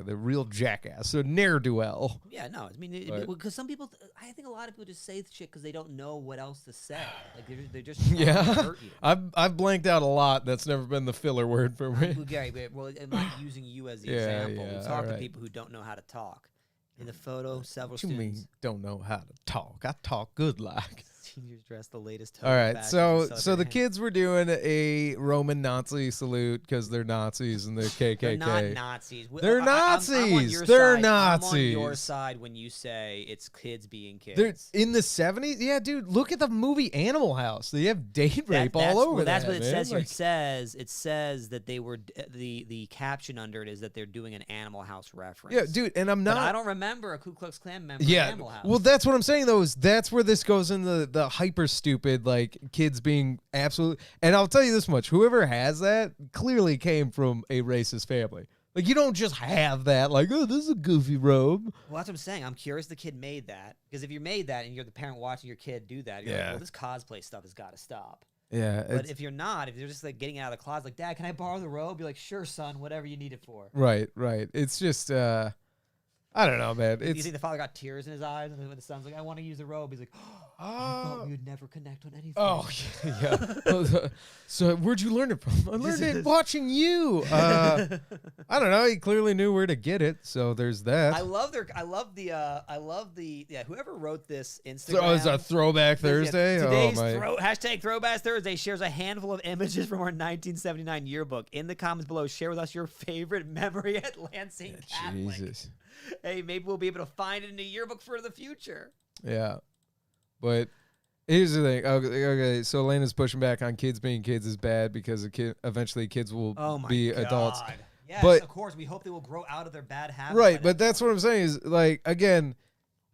the real jackass, so ne'er do well. Yeah, no, I mean, But- because some people, I think a lot of people just say shit because they don't know what else to say. Like they're just trying Yeah, to hurt you. I've blanked out a lot. That's never been the filler word for me. Gary, well, I'm not using you as the Yeah, example. yeah, We talk to alright. people who don't know how to talk. In the photo, several What you mean students. don't know how to talk? I talk good like. Seniors dressed the latest. All right, so fashion, the celebrating- kids were doing a Roman Nazi salute because they're Nazis and they're KKK. They're not Nazis. They're I'm on Nazis. your They're side. I'm on your Nazis. side when you say it's kids being kids. They're in the 70s. Yeah, dude, look at the movie Animal House. They have date rape all over. That's that, what it man. says here. Like, It says that they were the caption under it is that they're doing an Animal House reference. yeah, dude, and I'm But not. I don't remember a Ku Klux Klan member. Yeah, in Animal House. well, that's what I'm saying though. Is that's where this goes into the hyper stupid like kids being absolute. And I'll tell you this much: whoever has that clearly came from a racist family. Like you don't just have that. Like, oh, this is a goofy robe. Well, that's what I'm saying. I'm curious the kid made that because if you made that and you're the parent watching your kid do that, you're Yeah. like, well, this cosplay stuff has got to stop. Yeah, But if you're not, if you're just like getting out of the closet, like, Dad, can I borrow the robe? You're like, sure, son, whatever you need it for. right. It's just I don't know, man. You It's think the father got tears in his eyes and when the son's like, I want to use the robe? He's like, I thought we would never connect on anything. oh yeah. So where'd you learn it from? I learned it watching you. I don't know. He clearly knew where to get it. So there's that. I love the whoever wrote this Instagram. So it's a throwback Thursday. Today's oh my. hashtag Throwback Thursday shares a handful of images from our 1979 yearbook. In the comments below, share with us your favorite memory at Lansing Catholic. Jesus. Hey, maybe we'll be able to find it in a yearbook for the future. Yeah. But here's the thing. Okay, so Elena's pushing back on kids being kids is bad because eventually kids will Oh my be God. adults. Yes, But- of course. We hope they will grow out of their bad habits. Right, but that's what I'm saying is like again,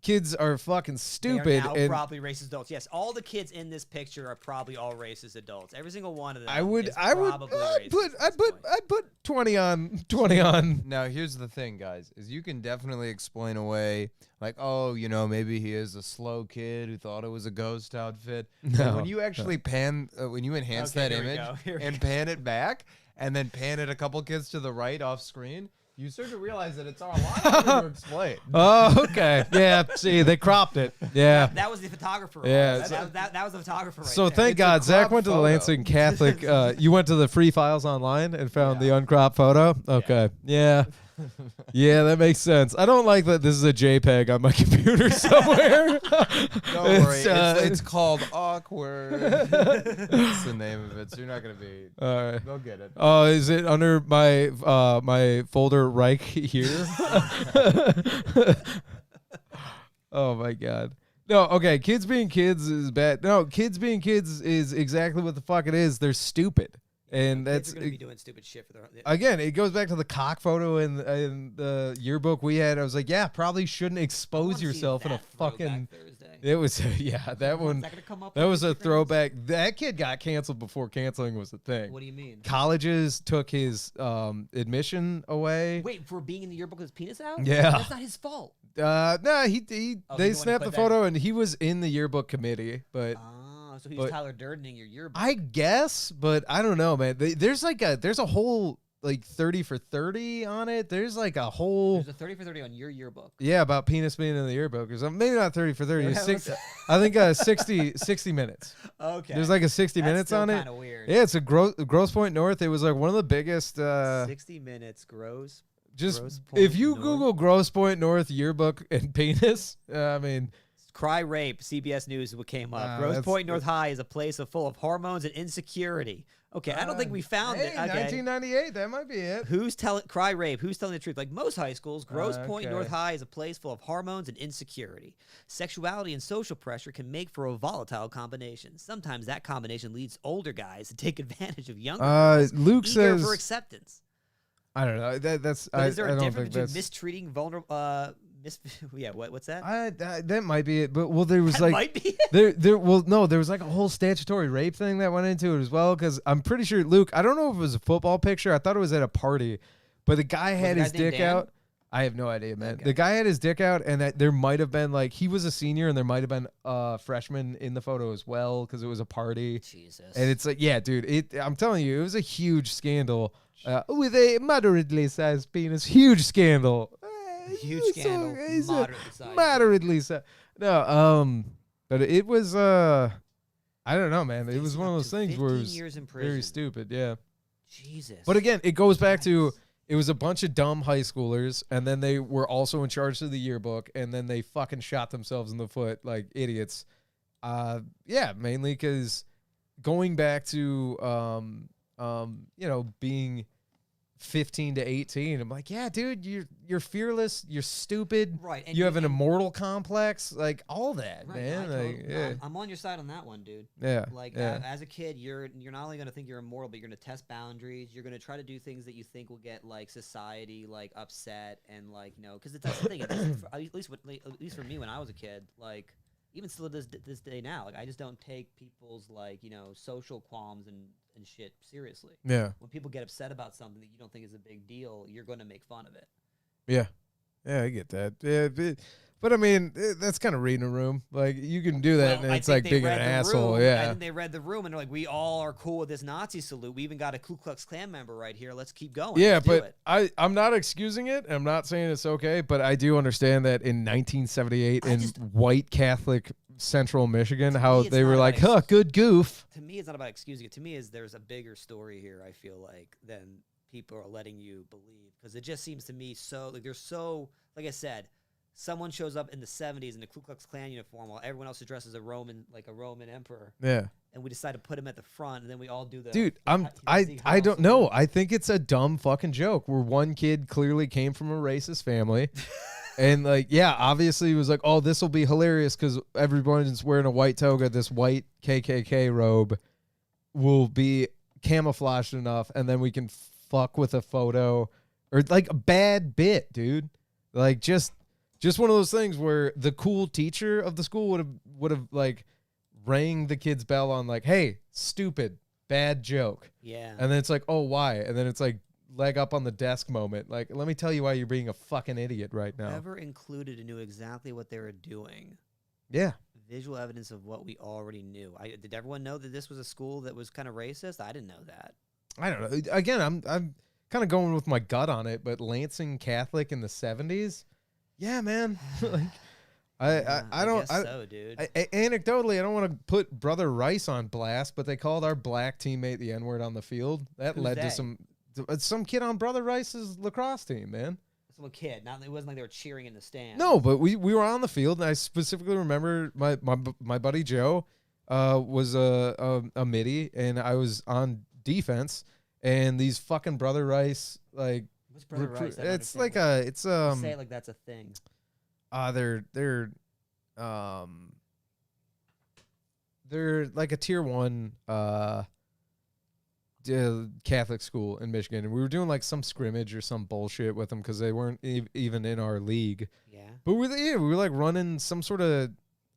kids are fucking They stupid are now and probably racist adults. Yes, all the kids in this picture are probably all racist adults. Every single one of them. I would is I'd probably racist put at this point. I'd put 20 on. Now, here's the thing, guys, is you can definitely explain away, like, oh, you know, maybe he is a slow kid who thought it was a ghost outfit. But No, when you actually when you enhance Okay, that here we image go, here we and pan it back, and then pan it a couple kids to the right off screen, You start to realize that it's a lot harder to explain. Oh, okay. Yeah. See, they cropped it. Yeah. That was the photographer. Yeah, That was the photographer right So there. thank It's a God Zach cropped went to the photo. Lansing Catholic. You went to the free files online and found the uncropped photo. Okay. Yeah. Yeah, that makes sense. I don't like that this is a JPEG on my computer somewhere. Don't worry, it's called awkward. That's the name of it. So you're not gonna be. All right. They'll get it. Oh, is it under my my folder right here? Oh my God. No, okay. Kids being kids is bad. No, kids being kids is exactly what the fuck it is. They're stupid. And Kids that's are going to be doing stupid shit for their. again, it goes back to the cock photo in the yearbook we had. I was like, yeah, probably shouldn't expose yourself in a fucking. Thursday. It was yeah, that one. Is that gonna come up That on was a Instagram? throwback. That kid got canceled before canceling was a thing. What do you mean? Colleges took his admission away. Wait, for being in the yearbook with his penis out? Yeah. That's not his fault. No, Oh, they he the one who snapped put the that- photo and he was in the yearbook committee, but. Oh, so he was but- Tyler Durdening your yearbook. I guess, but I don't know, man. There's a whole like 30 for 30 on it. There's like a whole There's a 30 for 30 on your yearbook. yeah about penis being in the yearbook or something. Maybe not 30 for 30. Yeah, I think 60 minutes. Okay. There's like a 60 That's minutes still on it. Kind of weird. Yeah, it's a Gross Point North. It was like one of the biggest. 60 minutes gross. Just Grosse Pointe if you North. Google Gross Point North yearbook and penis, I mean, Cry rape. CBS News is what came up. Grosse that's- Pointe North High is a place full of hormones and insecurity. Okay, I don't think we found hey, it. Okay. 1998. That might be it. Who's telling cry rape? Who's telling the truth? Like most high schools, Grosse Pointe Okay. North High is a place full of hormones and insecurity. Sexuality and social pressure can make for a volatile combination. Sometimes that combination leads older guys to take advantage of younger girls, Luke eager says for acceptance. I don't know. That's But is there I a don't difference think between that's. mistreating vulnerable? Yeah, what's that? That might be it. But well, there was That like might be. there was like a whole statutory rape thing that went into it as well. Because I'm pretty sure Luke. I don't know if it was a football picture. I thought it was at a party, but the guy had the his guy's name dick Dan? out. I have no idea, man. Okay. The guy had his dick out, and that there might have been like he was a senior, and there might have been a freshman in the photo as well because it was a party. Jesus. And it's like, yeah, dude. I'm telling you, it was a huge scandal with a moderately sized penis. Huge scandal. Huge It's scandal. it's Moderately sized. moderately sized. No, but it was I don't know, man. It was Facing one of up those to things where it 15 was years in prison. very stupid. Yeah. Jesus. But again, it goes back to it was a bunch of dumb high schoolers, and then they were also in charge of the yearbook, and then they fucking shot themselves in the foot like idiots. Yeah, mainly because going back to being 15 to 18, I'm like, yeah, dude, you're fearless, you're stupid, Right, and you have an and- immortal complex, like all that, Right, man. I Like, totally- yeah, I'm on your side on that one, dude. yeah, Like yeah. as a kid, you're not only gonna think you're immortal, but you're gonna test boundaries. You're gonna try to do things that you think will get like society like upset and like because that's the thing. At least for me when I was a kid, like even still to this day now, like I just don't take people's like social qualms and shit seriously. Yeah. When people get upset about something that you don't think is a big deal, you're gonna make fun of it. Yeah, I get that. Yeah, but I mean, that's kind of reading a room. Like you can do that, Well, and I it's think like they being an read the asshole. room. I Yeah, think they read the room and they're like, we all are cool with this Nazi salute. We even got a Ku Klux Klan member right here. Let's keep going. yeah. Let's do But it. I'm not excusing it. I'm not saying it's okay, but I do understand that in 1978 in white Catholic Central Michigan, how it's they not were about like, "Huh, good goof." To me, it's not about excusing it. To me, there's a bigger story here. I feel like than people are letting you believe because it just seems to me so like they're so like I said. Someone shows up in the 70s in a Ku Klux Klan uniform while everyone else is dressed as a Roman emperor, Yeah, and we decide to put him at the front, and then we all do the dude. the I don't know. I think it's a dumb fucking joke where one kid clearly came from a racist family. And like, yeah, obviously he was like, oh, this will be hilarious because everyone's wearing a white toga. This white KKK robe will be camouflaged enough, and then we can fuck with a photo or like a bad bit, dude. Like just one of those things where the cool teacher of the school would have like rang the kid's bell on like, hey, stupid, bad joke. Yeah. And then it's like, oh, why? And then it's like leg up on the desk moment. Like, let me tell you why you're being a fucking idiot right now. Whoever included and knew exactly what they were doing. Yeah. Visual evidence of what we already knew. Did everyone know that this was a school that was kind of racist? I didn't know that. I don't know. Again, I'm kind of going with my gut on it, but Lansing Catholic in the 70s, yeah, man. Like, I don't. Guess so, dude. Anecdotally, I don't want to put Brother Rice on blast, but they called our black teammate the N-word on the field. That Who's led they? to some kid on Brother Rice's lacrosse team, man. Some kid. Not. It wasn't like they were cheering in the stands. No, but we were on the field, and I specifically remember my buddy Joe was a midi, and I was on defense, and these fucking Brother Rice like What's Brother Rice? I don't it's understand like what- it's say it like that's a thing. they're like a tier 1 Catholic school in Michigan, and we were doing like some scrimmage or some bullshit with them because they weren't even in our league. Yeah. But we were like running some sort of,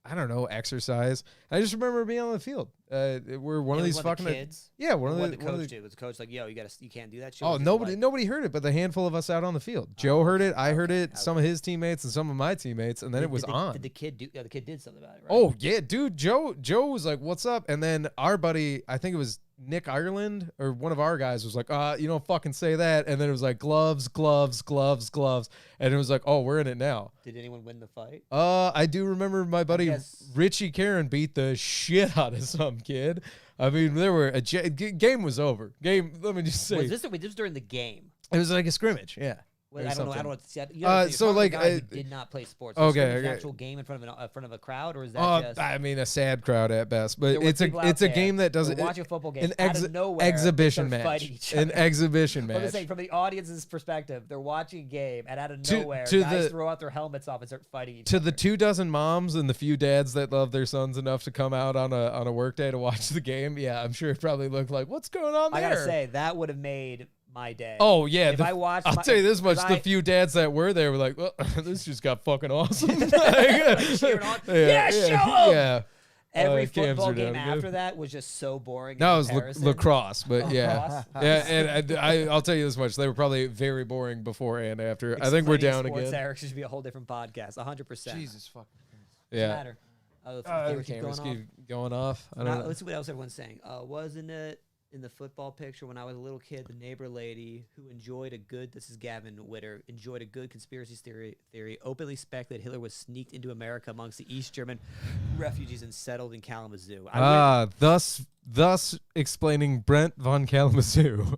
I don't know, exercise. I just remember being on the field. We're one It of was these one of the fucking kids. yeah, one of What the the one of coach the- did was the coach like, yo, you can't do that shit. Oh, Was it nobody like- heard it, but the handful of us out on the field. Joe heard it, I heard Okay, it, some of his teammates and some of my teammates, and then it was did the, on. Did the kid do? The kid did something about it, right? Oh yeah, dude. Joe was like, "What's up?" And then our buddy, I think it was Nick Ireland or one of our guys, was like, you don't fucking say that." And then it was like gloves, gloves, gloves, gloves, and it was like, "Oh, we're in it now." Did anyone win the fight? I do remember my buddy guess- Richie Karen beat the shit out of some kid. I mean, there were game was over. Game. Let me just say, Was this was during the game? it was like a scrimmage. Yeah. Well, or I don't know. I something. don't know. See, you know, so, you're talking like, to a guy who I- did not play sports. Okay, Was it an okay. actual game in front of a crowd, or is that just? I mean, a sad crowd at best, but there were it's a people out it's a there game that who doesn't watch a football game an out of nowhere. exhibition they start match. fighting each An other. exhibition I'm match. just saying, from the audience's perspective, they're watching a game, and out of To- nowhere, to guys the- throw out their helmets off and start fighting each To other. the 24 moms and the few dads that love their sons enough to come out on a work day to watch the game, yeah, I'm sure it probably looked like, what's going on I there? gotta say, that would have made my day. Oh yeah, if I watched, I'll my- tell you this much: 'cause the I- few dads that were there were like, "Well, this just got fucking awesome." cheering on. Yeah, show 'em! Yeah, Every cams football are game down good. after that was just so boring. No, in it was comparison. lacrosse, but yeah, Lacrosse? yeah, and I'll tell you this much: they were probably very boring before and after. I think we're Explaining down sports, again. Eric, should be a whole different podcast. 100%. Jesus fucking Christ. Yeah, Matter. The the cameras keep cameras going off. keep going off. I don't know. Let's see what else everyone's saying. Wasn't it in the football picture when I was a little kid, the neighbor lady who enjoyed a good, this is Gavin Witter, enjoyed a good conspiracy theory, openly speculated Hitler was sneaked into America amongst the East German refugees and settled in Kalamazoo. Thus explaining Brent von Kalamazoo.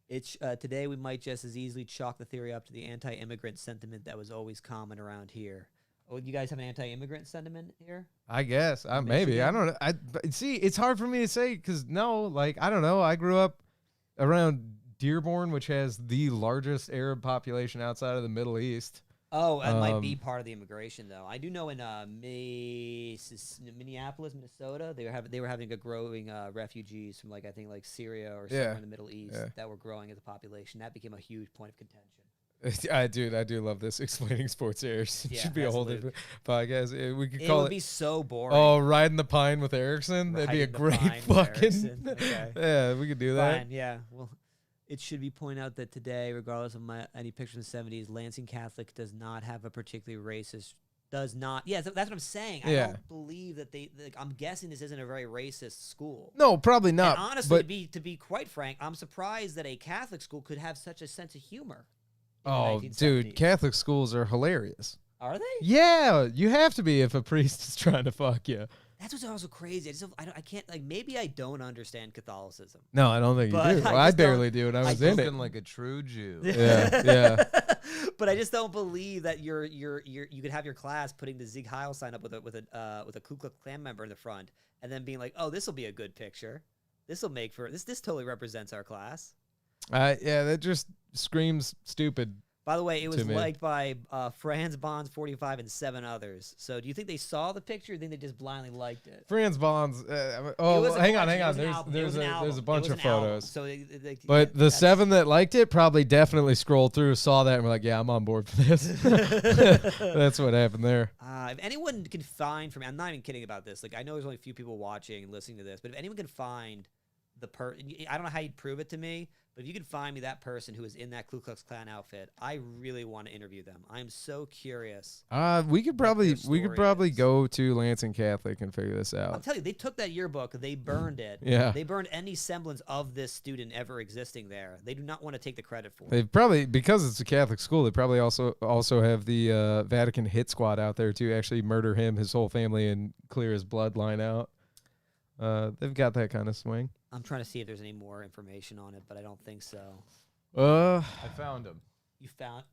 Today we might just as easily chalk the theory up to the anti-immigrant sentiment that was always common around here. Oh, you guys have an anti-immigrant sentiment here? I guess maybe I don't know. But see, it's hard for me to say because I don't know. I grew up around Dearborn, which has the largest Arab population outside of the Middle East. Oh, that might be part of the immigration, though. I do know in Minneapolis, Minnesota, they were having a growing refugees from I think Syria or somewhere in the Middle East that were growing as a population. That became a huge point of contention. I do love this explaining sports airs. It Yeah, should be a whole absolutely. different podcast. We could It call would it. be so boring. Oh, riding the pine with Erickson. That'd be a Riding the great Pine with fucking. Erickson. Okay. Yeah, we could do that. Fine, yeah. Well, it should be pointed out that today, regardless of any picture in the 70s, Lansing Catholic does not have a particularly racist. Does not. Yeah, that's what I'm saying. I Yeah. don't believe that they. I'm guessing this isn't a very racist school. No, probably not. And honestly, but to be quite frank, I'm surprised that a Catholic school could have such a sense of humor. in the oh, 1970s. dude, Catholic schools are hilarious. Are they? Yeah, you have to be if a priest is trying to fuck you. That's what's also crazy. I can't maybe I don't understand Catholicism. No, I don't think you But do. I I just don't- barely do, and I was in it. Spoken like a true Jew. Yeah. But I just don't believe that you could have your class putting the Sieg Heil sign up with a Ku Klux Klan member in the front, and then being like, oh, this will be a good picture. This will make for this. This totally represents our class. Yeah, that just screams stupid. By the way, it was To me. liked by Franz Bonds 45 and 7 others. So do you think they saw the picture, or do you think they just blindly liked it? Franz Bonds. It Oh, was a hang on. collection. It was an album. It There's was an a album. bunch It of was an album. photos. So But the that's- 7 that liked it probably definitely scrolled through, saw that, and were like, "Yeah, I'm on board for this." That's what happened there. If anyone can find I'm not even kidding about this. I know there's only a few people watching and listening to this, but if anyone can find I don't know how you'd prove it to me, but if you could find me that person who is in that Ku Klux Klan outfit, I really want to interview them. I'm so curious. We could probably is. go to Lansing Catholic and figure this I'll out. tell you, they took that yearbook, they burned it. Yeah. They burned any semblance of this student ever existing there. They do not want to take the credit for it. They probably, because it's a Catholic school, they probably also have the Vatican hit squad out there to actually murder him, his whole family, and clear his bloodline out. They've got that kind of swing. I'm trying to see if there's any more information on it, but I don't think so. I found him. You found?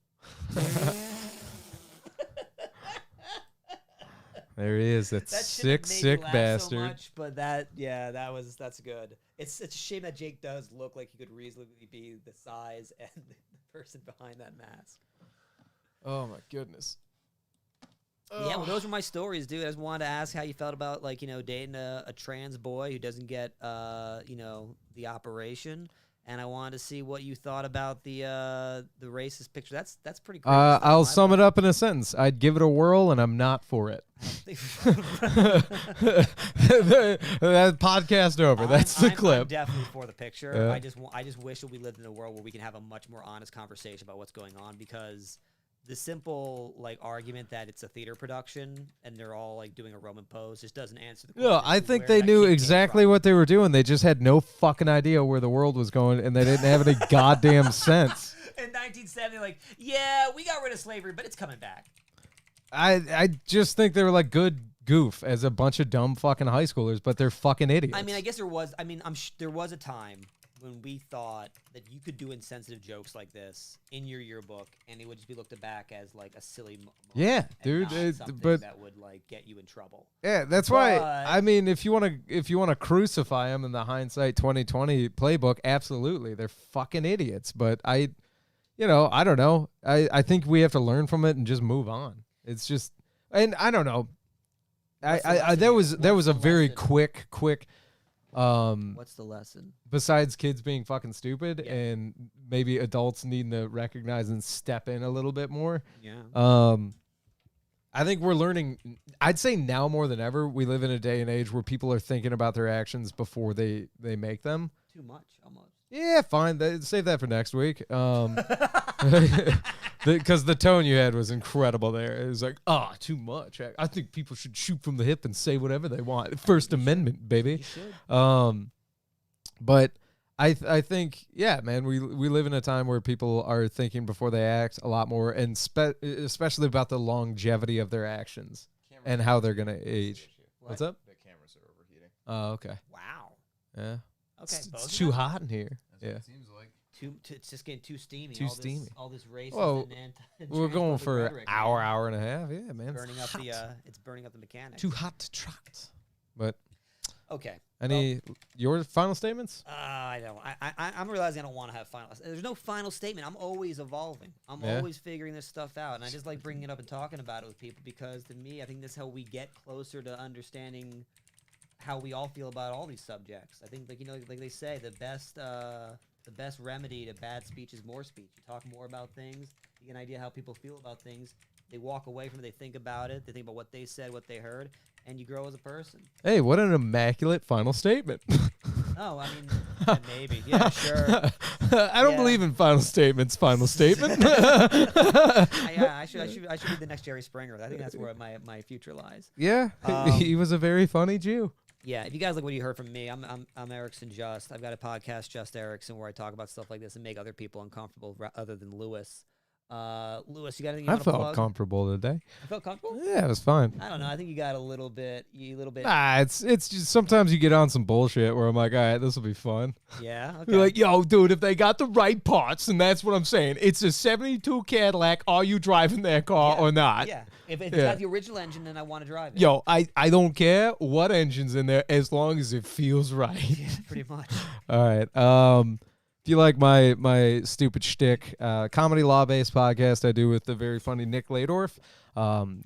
There he is. That sick bastard. So much, but that's good. It's a shame that Jake does look like he could reasonably be the size and the person behind that mask. Oh my goodness. Yeah, well, those were my stories, dude. I just wanted to ask how you felt about, like, dating a trans boy who doesn't get, the operation, and I wanted to see what you thought about the racist picture. That's pretty crazy. I'll sum it up in a sentence. I'd give it a whirl, and I'm not for it. That podcast over. That's the clip. I'm definitely for the picture. Yeah. I just wish that we lived in a world where we can have a much more honest conversation about what's going on, because the simple argument that it's a theater production and they're all doing a Roman pose just doesn't answer the question. No, I think they knew exactly what they were doing. They just had no fucking idea where the world was going, and they didn't have any goddamn sense. In 1970, yeah, we got rid of slavery, but it's coming back. I just think they were good goof as a bunch of dumb fucking high schoolers, but they're fucking idiots. I mean, I guess there was. I mean, there was a time when we thought that you could do insensitive jokes like this in your yearbook, and it would just be looked back as a silly moment. Yeah, dude. But that would get you in trouble. Yeah, that's why. I mean, if you want to crucify them in the hindsight 2020 playbook, absolutely, they're fucking idiots. But I don't know. I think we have to learn from it and just move on. It's just, and I don't know. There was a very quick. What's the lesson? Besides kids being fucking stupid and maybe adults needing to recognize and step in a little bit more. Yeah. I think we're learning. I'd say now more than ever, we live in a day and age where people are thinking about their actions before they make them. Too much, almost. Yeah, fine. Save that for next week. Because the tone you had was incredible there. It was too much. I think people should shoot from the hip and say whatever they want. First Amendment, baby. You should. But I think, yeah, man, we live in a time where people are thinking before they act a lot more, and especially about the longevity of their actions and how they're going to age. What's up? The cameras are overheating. Oh, okay. Wow. Yeah. Okay. It's too hot in here. That's what it seems like. It's just getting too steamy. Too steamy. All this racist Well, and we're going transphobic for an rhetoric, hour and a half. Yeah, man. burning It's up hot. it's burning up the mechanics. Too hot to trot. But Okay. your final statements? I don't. I'm realizing I don't want to have final. There's no final statement. I'm always evolving. I'm Yeah. always figuring this stuff out, and I just like bringing it up and talking about it with people, because to me, I think this is how we get closer to understanding how we all feel about all these subjects. I think, like they say, the best remedy to bad speech is more speech. You talk more about things, you get an idea how people feel about things. They walk away from it, they think about it, they think about what they said, what they heard, and you grow as a person. Hey, what an immaculate final statement. Oh, I mean, maybe. Yeah, sure. I don't believe in final statements. Final statement. I should be the next Jerry Springer. I think that's where my future lies. Yeah, he was a very funny Jew. Yeah, if you guys like what you heard from me, I'm Ericson Just. I've got a podcast, Just Ericson, where I talk about stuff like this and make other people uncomfortable, other than Lewis. Lewis, you got anything you I want to felt plug? comfortable today. I felt comfortable? Yeah, it was fine. I don't know. I think you got a little bit. Nah, it's just sometimes you get on some bullshit where I'm like, all right, this will be fun. Yeah. Okay. You're like, yo, dude, if they got the right parts, and that's what I'm saying. It's a 72 Cadillac. Are you driving that car or not? Yeah. If it's got the original engine, then I want to drive it. Yo, I don't care what engine's in there as long as it feels right. Yeah, pretty much. All right. If you like my stupid shtick, comedy law-based podcast I do with the very funny Nick Ladorf.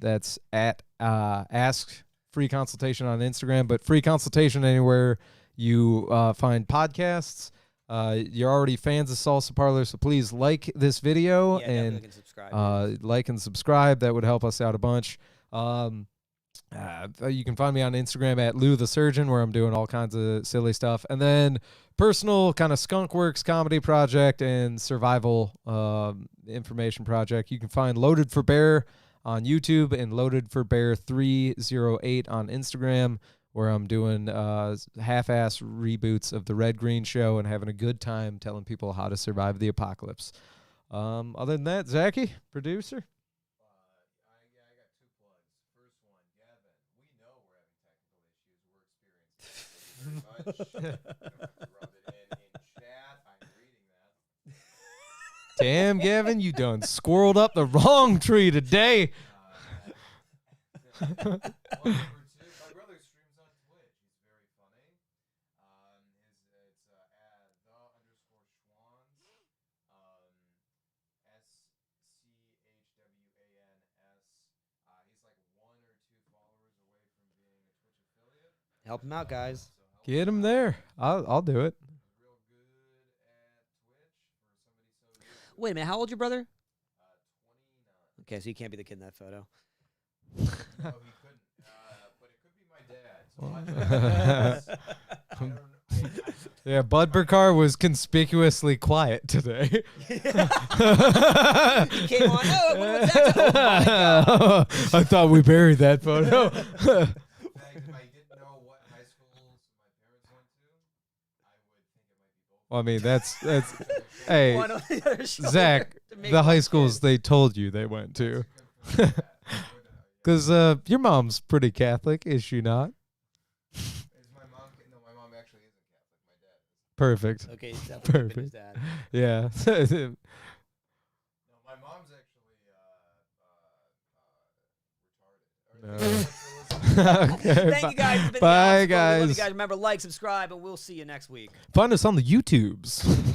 That's at Ask Free Consultation on Instagram, but free consultation anywhere you find podcasts. You're already fans of Salsa Parlor, so please like this video Yeah, and definitely subscribe. like and subscribe. That would help us out a bunch. You can find me on Instagram at Lou the Surgeon, where I'm doing all kinds of silly stuff. And then personal kind of Skunkworks comedy project and survival information project. You can find Loaded for Bear on YouTube and Loaded for Bear 308 on Instagram, where I'm doing half-ass reboots of the Red Green Show and having a good time telling people how to survive the apocalypse. Other than that, Zachy, producer. Rub it in chat. I'm reading that. Damn, Gavin, you done squirreled up the wrong tree today. My brother streams on Twitch. He's very funny. It's at _Schwans. SCHWANS. He's like 1 or 2 followers away from being a Twitch affiliate. Help him out, guys. Get him there. I'll do it. Real good at Twitch for somebody so new. Wait a minute. How old your brother? 29. Okay, so you can't be the kid in that photo. No, he couldn't. But it could be my dad. So I don't know. Yeah, Bud Burkar was conspicuously quiet today. He came on. Oh, what was that? Oh my God. I thought we buried that photo. In fact, if I didn't know what high schools my parents went to, I would think it might be both. Well, I mean, that's hey, One on the other shoulder Zach, to make the one high kid. schools they told you they went to. Because your mom's pretty Catholic, is she not? Is my mom? No, my mom actually isn't Catholic. My dad is. Perfect. Okay, he's definitely his dad. Yeah. No, my mom's actually retarded. Okay, Thank you guys. It's been the bye, Obstacle. We love you guys. guys. Remember, like, subscribe, and we'll see you next week. Find us on the YouTubes.